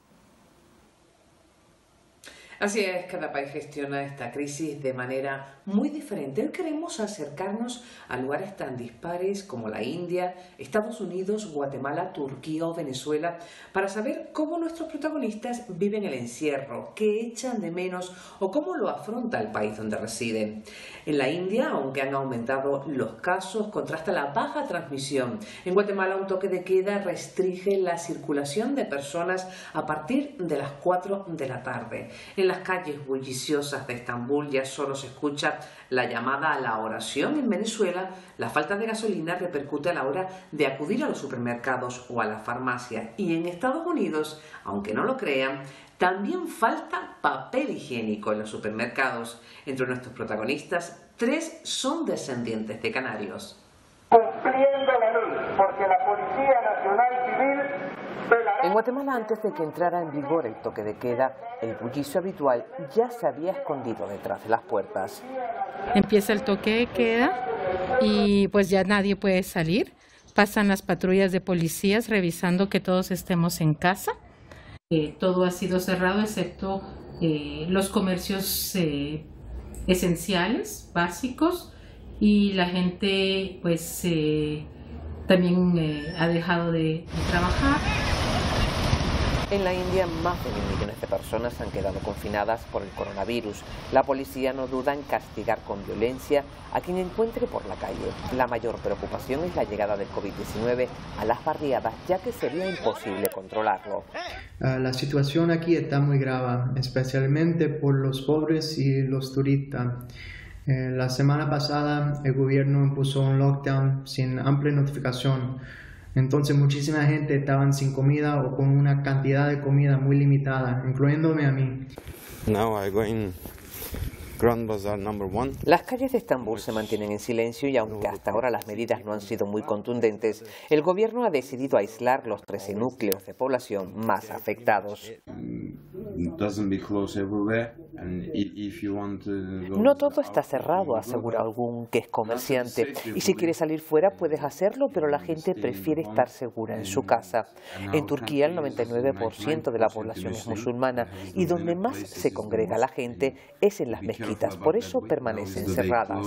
Así es, cada país gestiona esta crisis de manera muy diferente. Hoy queremos acercarnos a lugares tan dispares como la India, Estados Unidos, Guatemala, Turquía o Venezuela para saber cómo nuestros protagonistas viven el encierro, qué echan de menos o cómo lo afronta el país donde residen. En la India, aunque han aumentado los casos, contrasta la baja transmisión. En Guatemala, un toque de queda restringe la circulación de personas a partir de las 4 de la tarde. En las calles bulliciosas de Estambul ya solo se escucha la llamada a la oración. En Venezuela, la falta de gasolina repercute a la hora de acudir a los supermercados o a la farmacia. Y en Estados Unidos, aunque no lo crean, también falta papel higiénico en los supermercados. Entre nuestros protagonistas, 3 son descendientes de canarios. Cumpliendo la ley, porque la Policía Nacional Civil... En Guatemala, antes de que entrara en vigor el toque de queda, el bullicio habitual ya se había escondido detrás de las puertas. Empieza el toque de queda y pues ya nadie puede salir. Pasan las patrullas de policías revisando que todos estemos en casa. Todo ha sido cerrado excepto los comercios esenciales, básicos, y la gente pues también ha dejado de trabajar. En la India, más de 1.000 millones de personas han quedado confinadas por el coronavirus. La policía no duda en castigar con violencia a quien encuentre por la calle. La mayor preocupación es la llegada del COVID-19 a las barriadas, ya que sería imposible controlarlo. La situación aquí está muy grave, especialmente por los pobres y los turistas. La semana pasada el gobierno impuso un lockdown sin amplia notificación. Entonces muchísima gente estaba sin comida o con una cantidad de comida muy limitada, incluyéndome a mí. Las calles de Estambul se mantienen en silencio y aunque hasta ahora las medidas no han sido muy contundentes, el gobierno ha decidido aislar los 13 núcleos de población más afectados. No todo está cerrado, asegura algún que es comerciante, y si quieres salir fuera puedes hacerlo, pero la gente prefiere estar segura en su casa. En Turquía el 99% de la población es musulmana y donde más se congrega la gente es en las mezquitas, por eso permanecen cerradas.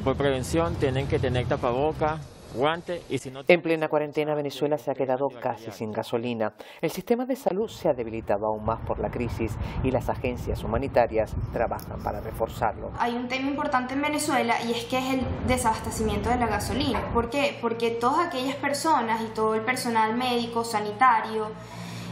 Por prevención tienen que tener tapabocas, guantes y si no... En plena cuarentena, Venezuela se ha quedado casi sin gasolina. El sistema de salud se ha debilitado aún más por la crisis y las agencias humanitarias trabajan para reforzarlo. Hay un tema importante en Venezuela y es que es el desabastecimiento de la gasolina. ¿Por qué? Porque todas aquellas personas y todo el personal médico, sanitario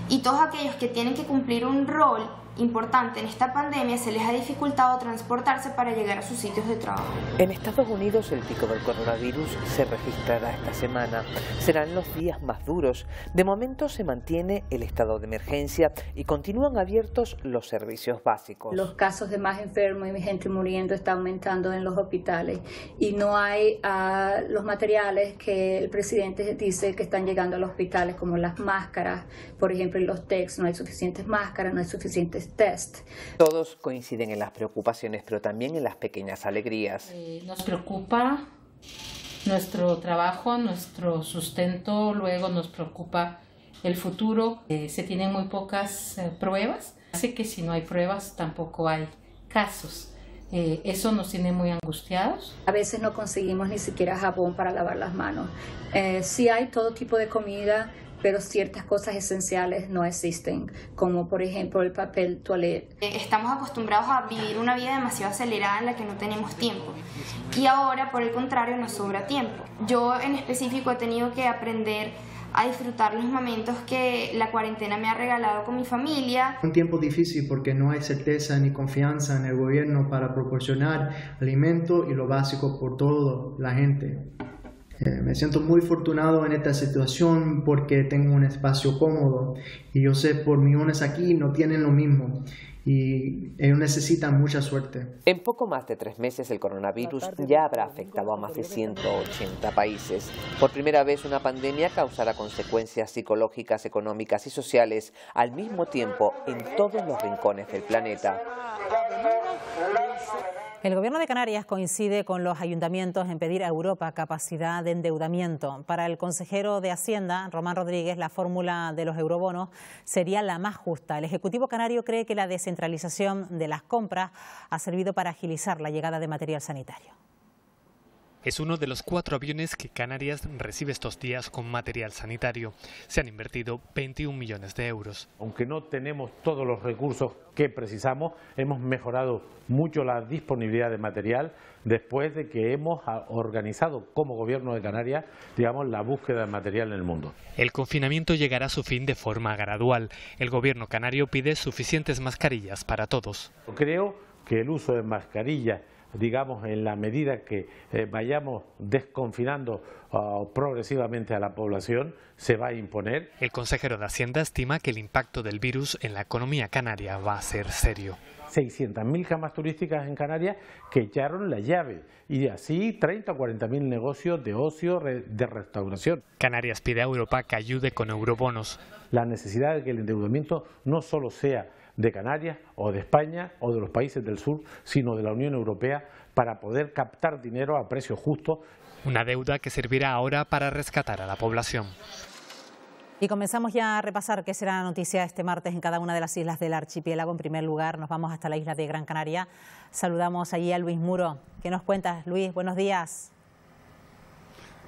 y todos aquellos que tienen que cumplir un rol importante en esta pandemia se les ha dificultado transportarse para llegar a sus sitios de trabajo. En Estados Unidos el pico del coronavirus se registrará esta semana. Serán los días más duros. De momento se mantiene el estado de emergencia y continúan abiertos los servicios básicos. Los casos de más enfermos y gente muriendo está aumentando en los hospitales y no hay los materiales que el presidente dice que están llegando a los hospitales, como las máscaras, por ejemplo en los TECs no hay suficientes máscaras, no hay suficientes test. Todos coinciden en las preocupaciones, pero también en las pequeñas alegrías. Nos preocupa nuestro trabajo, nuestro sustento, luego nos preocupa el futuro. Se tienen muy pocas pruebas, así que si no hay pruebas tampoco hay casos. Eso nos tiene muy angustiados. A veces no conseguimos ni siquiera jabón para lavar las manos. Sí hay todo tipo de comida pero ciertas cosas esenciales no existen, como por ejemplo el papel toalete. Estamos acostumbrados a vivir una vida demasiado acelerada en la que no tenemos tiempo, y ahora por el contrario nos sobra tiempo. Yo en específico he tenido que aprender a disfrutar los momentos que la cuarentena me ha regalado con mi familia. Un tiempo difícil porque no hay certeza ni confianza en el gobierno para proporcionar alimento y lo básico por toda la gente. Me siento muy afortunado en esta situación porque tengo un espacio cómodo y yo sé por millones aquí no tienen lo mismo y ellos necesitan mucha suerte. En poco más de 3 meses el coronavirus ya habrá afectado a más de 180 países. Por primera vez una pandemia causará consecuencias psicológicas, económicas y sociales al mismo tiempo en todos los rincones del planeta. El Gobierno de Canarias coincide con los ayuntamientos en pedir a Europa capacidad de endeudamiento. Para el consejero de Hacienda, Román Rodríguez, la fórmula de los eurobonos sería la más justa. El Ejecutivo canario cree que la descentralización de las compras ha servido para agilizar la llegada de material sanitario. Es uno de los 4 aviones que Canarias recibe estos días con material sanitario. Se han invertido 21 millones de euros. Aunque no tenemos todos los recursos que precisamos, hemos mejorado mucho la disponibilidad de material después de que hemos organizado como Gobierno de Canarias, digamos, la búsqueda de material en el mundo. El confinamiento llegará a su fin de forma gradual. El Gobierno canario pide suficientes mascarillas para todos. Creo que el uso de mascarillas, digamos, en la medida que vayamos desconfinando progresivamente a la población, se va a imponer. El consejero de Hacienda estima que el impacto del virus en la economía canaria va a ser serio. 600.000 camas turísticas en Canarias que echaron la llave y así 30 o 40.000 negocios de ocio, de restauración. Canarias pide a Europa que ayude con eurobonos. La necesidad de que el endeudamiento no solo sea de Canarias o de España o de los países del sur, sino de la Unión Europea para poder captar dinero a precio justo. Una deuda que servirá ahora para rescatar a la población. Y comenzamos ya a repasar qué será la noticia este martes en cada una de las islas del archipiélago. En primer lugar, nos vamos hasta la isla de Gran Canaria. Saludamos allí a Luis Muro. ¿Qué nos cuentas, Luis? Buenos días.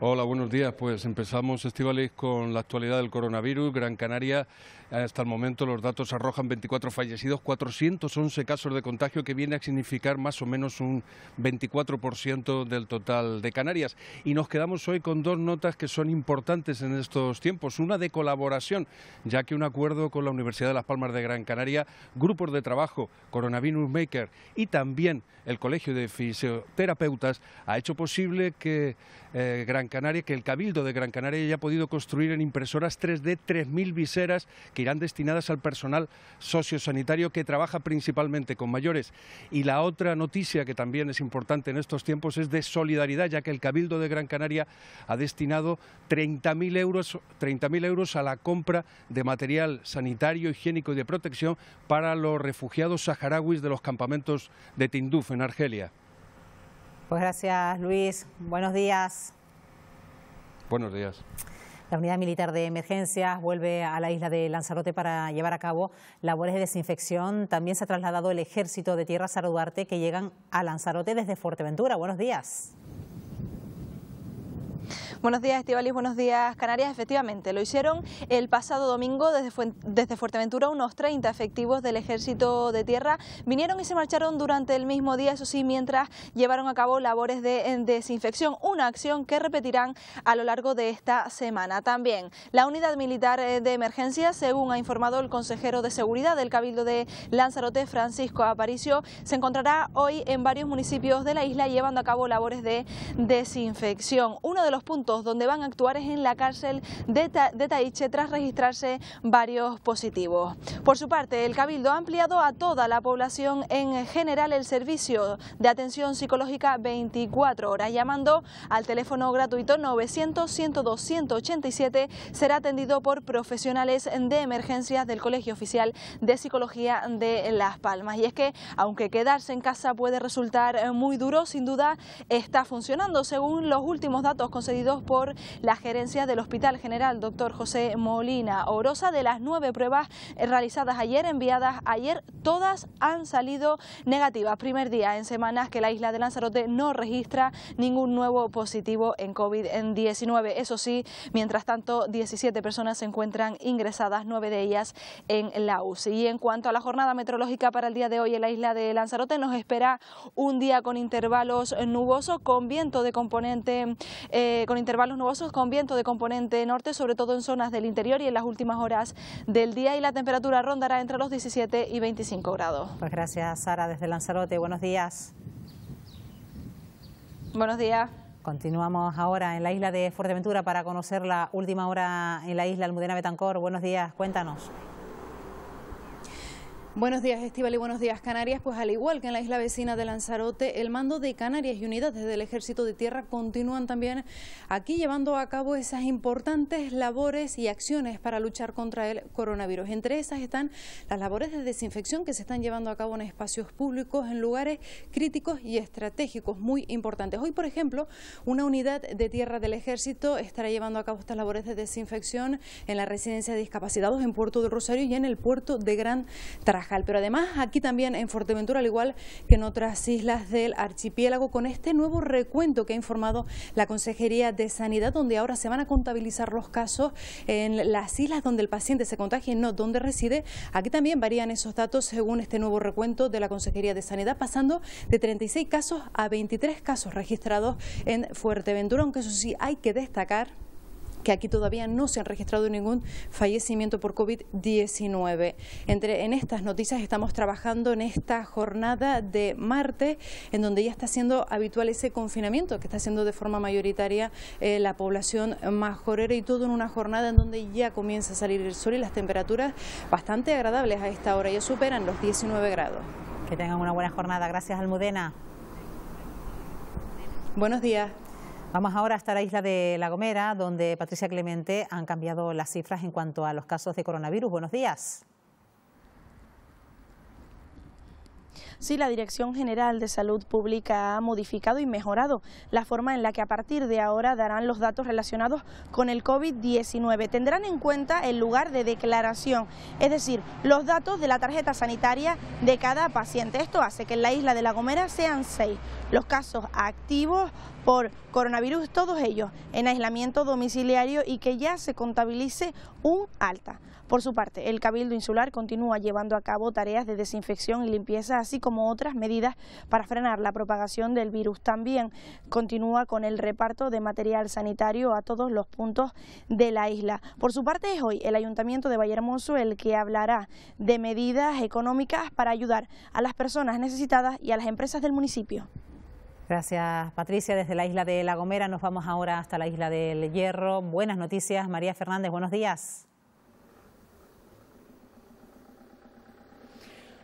Hola, buenos días. Pues empezamos, Estíbaliz, con la actualidad del coronavirus. Gran Canaria, hasta el momento los datos arrojan 24 fallecidos, 411 casos de contagio, que viene a significar más o menos un 24% del total de Canarias. Y nos quedamos hoy con 2 notas que son importantes en estos tiempos. Una de colaboración, ya que un acuerdo con la Universidad de Las Palmas de Gran Canaria, grupos de trabajo, Coronavirus Maker y también el Colegio de Fisioterapeutas ha hecho posible que el Cabildo de Gran Canaria haya podido construir en impresoras 3D 3.000 viseras que irán destinadas al personal sociosanitario que trabaja principalmente con mayores. Y la otra noticia que también es importante en estos tiempos es de solidaridad, ya que el Cabildo de Gran Canaria ha destinado 30.000 euros a la compra de material sanitario, higiénico y de protección para los refugiados saharauis de los campamentos de Tinduf, en Argelia. Pues gracias, Luis. Buenos días. Buenos días. La Unidad Militar de Emergencias vuelve a la isla de Lanzarote para llevar a cabo labores de desinfección. También se ha trasladado el Ejército de Tierra Sara Duarte, que llegan a Lanzarote desde Fuerteventura. Buenos días. Buenos días, Estíbaliz. Buenos días, Canarias. Efectivamente, lo hicieron el pasado domingo desde Fuerteventura. Unos 30 efectivos del Ejército de Tierra vinieron y se marcharon durante el mismo día, eso sí, mientras llevaron a cabo labores de desinfección, una acción que repetirán a lo largo de esta semana. También la Unidad Militar de Emergencia, según ha informado el consejero de Seguridad del Cabildo de Lanzarote, Francisco Aparicio, se encontrará hoy en varios municipios de la isla llevando a cabo labores de desinfección. Uno de los puntos donde van a actuar es en la cárcel de Taiche tras registrarse varios positivos. Por su parte, el Cabildo ha ampliado a toda la población en general el servicio de atención psicológica 24 horas. Llamando al teléfono gratuito 900-102-187 será atendido por profesionales de emergencias del Colegio Oficial de Psicología de Las Palmas. Y es que, aunque quedarse en casa puede resultar muy duro, sin duda está funcionando. Según los últimos datos concedidos por la gerencia del Hospital General Dr. José Molina Orosa. De las 9 pruebas realizadas ayer, enviadas ayer, todas han salido negativas. Primer día en semanas que la isla de Lanzarote no registra ningún nuevo positivo en COVID-19. Eso sí, mientras tanto, 17 personas se encuentran ingresadas, 9 de ellas en la UCI. Y en cuanto a la jornada meteorológica para el día de hoy en la isla de Lanzarote, nos espera un día con intervalos nubosos, con viento de componente norte, sobre todo en zonas del interior y en las últimas horas del día, y la temperatura rondará entre los 17 y 25 grados. Pues gracias, Sara, desde Lanzarote. Buenos días. Buenos días. Continuamos ahora en la isla de Fuerteventura para conocer la última hora en la isla. Almudena Betancor, buenos días, cuéntanos. Buenos días, Estíbaliz, y buenos días, Canarias. Pues al igual que en la isla vecina de Lanzarote, el mando de Canarias y unidades del Ejército de Tierra continúan también aquí llevando a cabo esas importantes labores y acciones para luchar contra el coronavirus. Entre esas están las labores de desinfección que se están llevando a cabo en espacios públicos, en lugares críticos y estratégicos muy importantes. Hoy, por ejemplo, una unidad de tierra del Ejército estará llevando a cabo estas labores de desinfección en la residencia de discapacitados en Puerto del Rosario y en el puerto de Gran Tarajal. Pero además aquí también en Fuerteventura, al igual que en otras islas del archipiélago, con este nuevo recuento que ha informado la Consejería de Sanidad, donde ahora se van a contabilizar los casos en las islas donde el paciente se contagia y no donde reside. Aquí también varían esos datos según este nuevo recuento de la Consejería de Sanidad, pasando de 36 casos a 23 casos registrados en Fuerteventura, aunque eso sí hay que destacar que aquí todavía no se han registrado ningún fallecimiento por COVID-19. En estas noticias estamos trabajando en esta jornada de martes, en donde ya está siendo habitual ese confinamiento que está haciendo de forma mayoritaria la población majorera, y todo en una jornada en donde ya comienza a salir el sol y las temperaturas bastante agradables a esta hora, ya superan los 19 grados. Que tengan una buena jornada. Gracias, Almudena. Buenos días. Vamos ahora hasta la isla de La Gomera, donde Patricia Clemente han cambiado las cifras en cuanto a los casos de coronavirus. Buenos días. Sí, la Dirección General de Salud Pública ha modificado y mejorado la forma en la que a partir de ahora darán los datos relacionados con el COVID-19. Tendrán en cuenta el lugar de declaración, es decir, los datos de la tarjeta sanitaria de cada paciente. Esto hace que en la isla de La Gomera sean 6 los casos activos por coronavirus, todos ellos en aislamiento domiciliario, y que ya se contabilice un alta. Por su parte, el Cabildo Insular continúa llevando a cabo tareas de desinfección y limpieza, así como otras medidas para frenar la propagación del virus. También continúa con el reparto de material sanitario a todos los puntos de la isla. Por su parte, es hoy el Ayuntamiento de Vallehermoso el que hablará de medidas económicas para ayudar a las personas necesitadas y a las empresas del municipio. Gracias, Patricia. Desde la isla de La Gomera nos vamos ahora hasta la isla del Hierro. Buenas noticias. María Fernández, buenos días.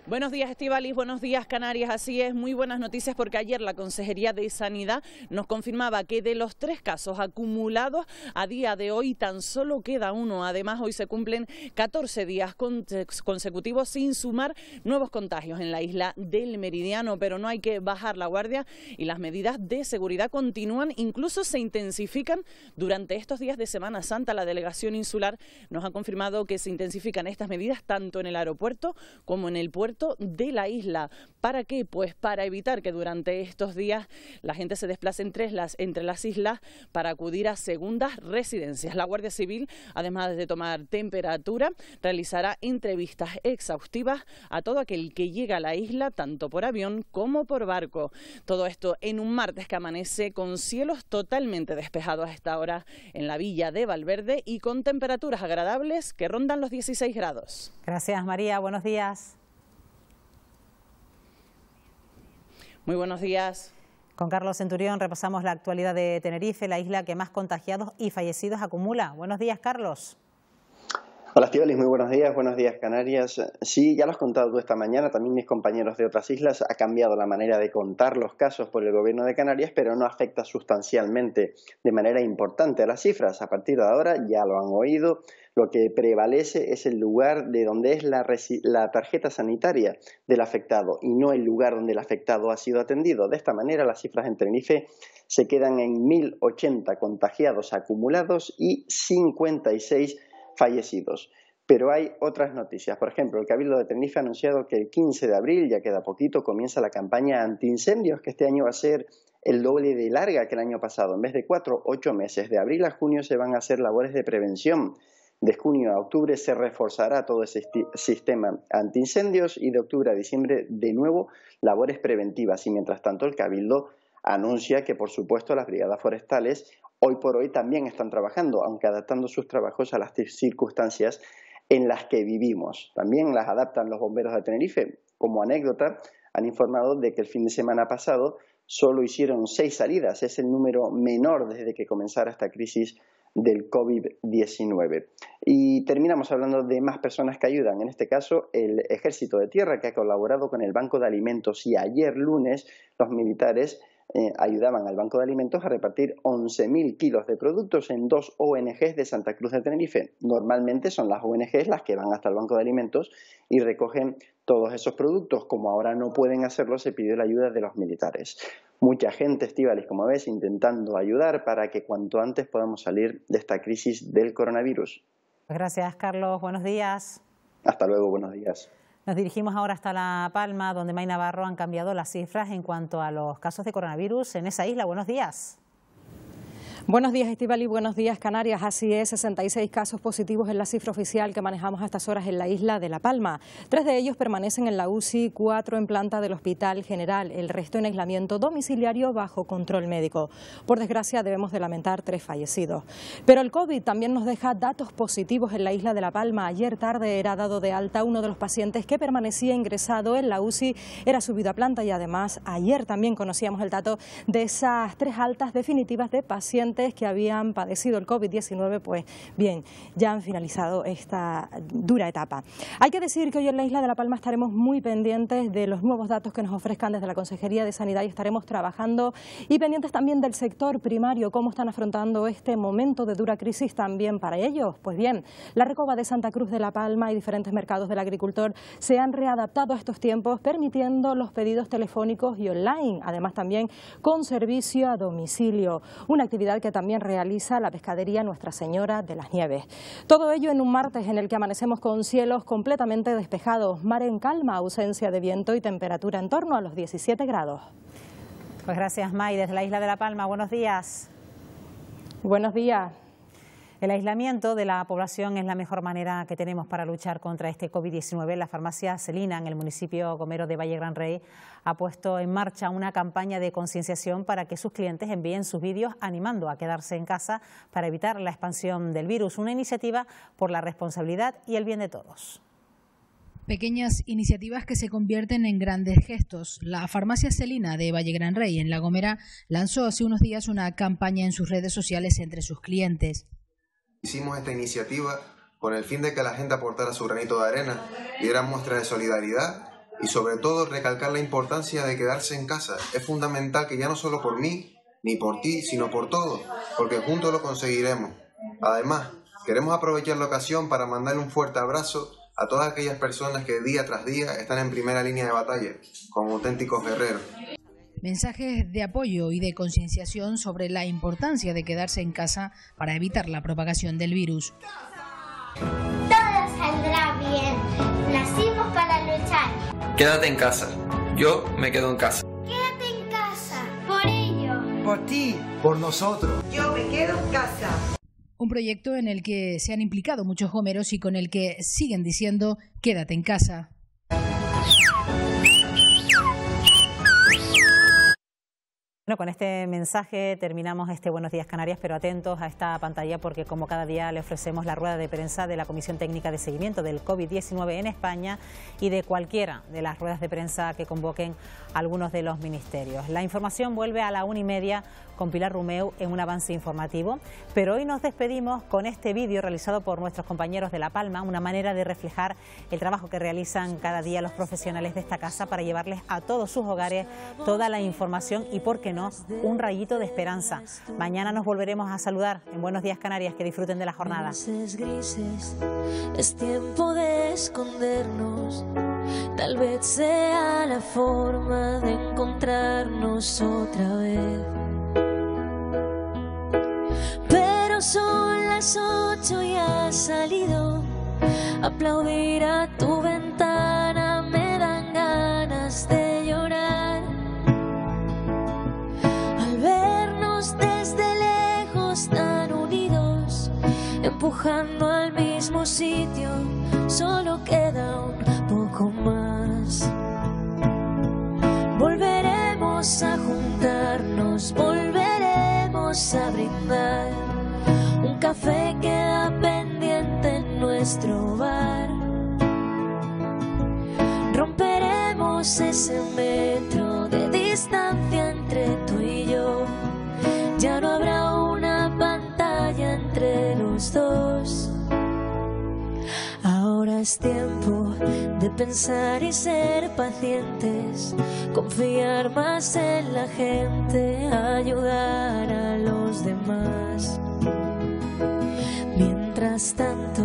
Buenos días, Estíbaliz, buenos días, Canarias. Así es, muy buenas noticias, porque ayer la Consejería de Sanidad nos confirmaba que de los 3 casos acumulados a día de hoy tan solo queda uno. Además, hoy se cumplen 14 días consecutivos sin sumar nuevos contagios en la isla del Meridiano, pero no hay que bajar la guardia y las medidas de seguridad continúan, incluso se intensifican durante estos días de Semana Santa. La Delegación Insular nos ha confirmado que se intensifican estas medidas tanto en el aeropuerto como en el puerto de la isla. ¿Para qué? Pues para evitar que durante estos días la gente se desplace entre las islas para acudir a segundas residencias. La Guardia Civil, además de tomar temperatura, realizará entrevistas exhaustivas a todo aquel que llega a la isla, tanto por avión como por barco. Todo esto en un martes que amanece con cielos totalmente despejados a esta hora en la villa de Valverde y con temperaturas agradables que rondan los 16 grados. Gracias, María. Buenos días. Muy buenos días. Con Carlos Centurión repasamos la actualidad de Tenerife, la isla que más contagiados y fallecidos acumula. Buenos días, Carlos. Hola Estíbaliz, muy buenos días Canarias. Sí, ya lo has contado tú esta mañana, también mis compañeros de otras islas, ha cambiado la manera de contar los casos por el gobierno de Canarias, pero no afecta sustancialmente de manera importante a las cifras. A partir de ahora, ya lo han oído, lo que prevalece es el lugar de donde es la tarjeta sanitaria del afectado y no el lugar donde el afectado ha sido atendido. De esta manera, las cifras en Tenerife se quedan en 1.080 contagiados acumulados y 56 fallecidos. Pero hay otras noticias. Por ejemplo, el Cabildo de Tenerife ha anunciado que el 15 de abril, ya queda poquito, comienza la campaña antiincendios, que este año va a ser el doble de larga que el año pasado. En vez de 4, 8 meses. De abril a junio se van a hacer labores de prevención. De junio a octubre se reforzará todo ese sistema antiincendios y de octubre a diciembre, de nuevo, labores preventivas. Y mientras tanto, el Cabildo anuncia que, por supuesto, las brigadas forestales hoy por hoy también están trabajando, aunque adaptando sus trabajos a las circunstancias en las que vivimos. También las adaptan los bomberos de Tenerife. Como anécdota, han informado de que el fin de semana pasado solo hicieron 6 salidas. Es el número menor desde que comenzara esta crisis del COVID-19. Y terminamos hablando de más personas que ayudan. En este caso, el Ejército de Tierra, que ha colaborado con el Banco de Alimentos, y ayer lunes los militares ayudaban al Banco de Alimentos a repartir 11.000 kilos de productos en 2 ONGs de Santa Cruz de Tenerife. Normalmente son las ONGs las que van hasta el Banco de Alimentos y recogen todos esos productos. Como ahora no pueden hacerlo, se pidió la ayuda de los militares. Mucha gente, Estíbaliz, como ves, intentando ayudar para que cuanto antes podamos salir de esta crisis del coronavirus. Gracias, Carlos. Buenos días. Hasta luego, buenos días. Nos dirigimos ahora hasta La Palma, donde May Navarro han cambiado las cifras en cuanto a los casos de coronavirus en esa isla. Buenos días. Buenos días, Estíbaliz, buenos días, Canarias. Así es, 66 casos positivos en la cifra oficial que manejamos a estas horas en la isla de La Palma. 3 de ellos permanecen en la UCI, 4 en planta del Hospital General, el resto en aislamiento domiciliario bajo control médico. Por desgracia, debemos de lamentar 3 fallecidos. Pero el COVID también nos deja datos positivos en la isla de La Palma. Ayer tarde era dado de alta uno de los pacientes que permanecía ingresado en la UCI, era subido a planta y además ayer también conocíamos el dato de esas 3 altas definitivas de pacientes que habían padecido el COVID-19, pues bien, ya han finalizado esta dura etapa. Hay que decir que hoy en la isla de La Palma estaremos muy pendientes de los nuevos datos que nos ofrezcan desde la Consejería de Sanidad y estaremos trabajando y pendientes también del sector primario, cómo están afrontando este momento de dura crisis también para ellos. Pues bien, la Recoba de Santa Cruz de La Palma y diferentes mercados del agricultor se han readaptado a estos tiempos, permitiendo los pedidos telefónicos y online, además también con servicio a domicilio, una actividad que también realiza la pescadería Nuestra Señora de las Nieves. Todo ello en un martes en el que amanecemos con cielos completamente despejados, mar en calma, ausencia de viento y temperatura en torno a los 17 grados. Pues gracias, May. Desde la isla de La Palma, buenos días. Buenos días. El aislamiento de la población es la mejor manera que tenemos para luchar contra este COVID-19. La farmacia Celina, en el municipio gomero de Valle Gran Rey, ha puesto en marcha una campaña de concienciación para que sus clientes envíen sus vídeos animando a quedarse en casa para evitar la expansión del virus. Una iniciativa por la responsabilidad y el bien de todos. Pequeñas iniciativas que se convierten en grandes gestos. La farmacia Celina de Valle Gran Rey, en La Gomera, lanzó hace unos días una campaña en sus redes sociales entre sus clientes. Hicimos esta iniciativa con el fin de que la gente aportara su granito de arena y diera muestras de solidaridad y sobre todo recalcar la importancia de quedarse en casa. Es fundamental que ya no solo por mí ni por ti, sino por todos, porque juntos lo conseguiremos. Además, queremos aprovechar la ocasión para mandarle un fuerte abrazo a todas aquellas personas que día tras día están en primera línea de batalla, como auténticos guerreros. Mensajes de apoyo y de concienciación sobre la importancia de quedarse en casa para evitar la propagación del virus. Todo saldrá bien. Nacimos para luchar. Quédate en casa. Yo me quedo en casa. Quédate en casa. Por ellos. Por ti. Por nosotros. Yo me quedo en casa. Un proyecto en el que se han implicado muchos gomeros y con el que siguen diciendo quédate en casa. Bueno, con este mensaje terminamos este Buenos Días Canarias, pero atentos a esta pantalla porque como cada día le ofrecemos la rueda de prensa de la Comisión Técnica de Seguimiento del COVID-19 en España y de cualquiera de las ruedas de prensa que convoquen algunos de los ministerios. La información vuelve a la 1:30 con Pilar Rumeu en un avance informativo, pero hoy nos despedimos con este vídeo realizado por nuestros compañeros de La Palma, una manera de reflejar el trabajo que realizan cada día los profesionales de esta casa para llevarles a todos sus hogares toda la información y, por qué no, un rayito de esperanza. Mañana nos volveremos a saludar en Buenos Días Canarias. Que disfruten de la jornada. Grises, es tiempo de escondernos. Tal vez sea la forma de encontrarnos otra vez. Pero son las 8 y has salido. Aplaudir a tu ventana me dan ganas de llorar. Al vernos desde lejos tan unidos, empujando al mismo sitio, solo queda un poco más. Volveremos a juntarnos, volveremos a brindar. Un café queda pendiente en nuestro bar. Romperemos ese metro de distancia entre tú y yo. Ya no habrá una pantalla entre los dos. Ahora es tiempo de pensar y ser pacientes, confiar más en la gente, ayudar a los demás. Mientras tanto,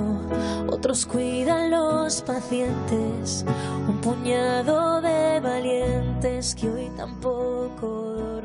otros cuidan los pacientes, un puñado de valientes que hoy tampoco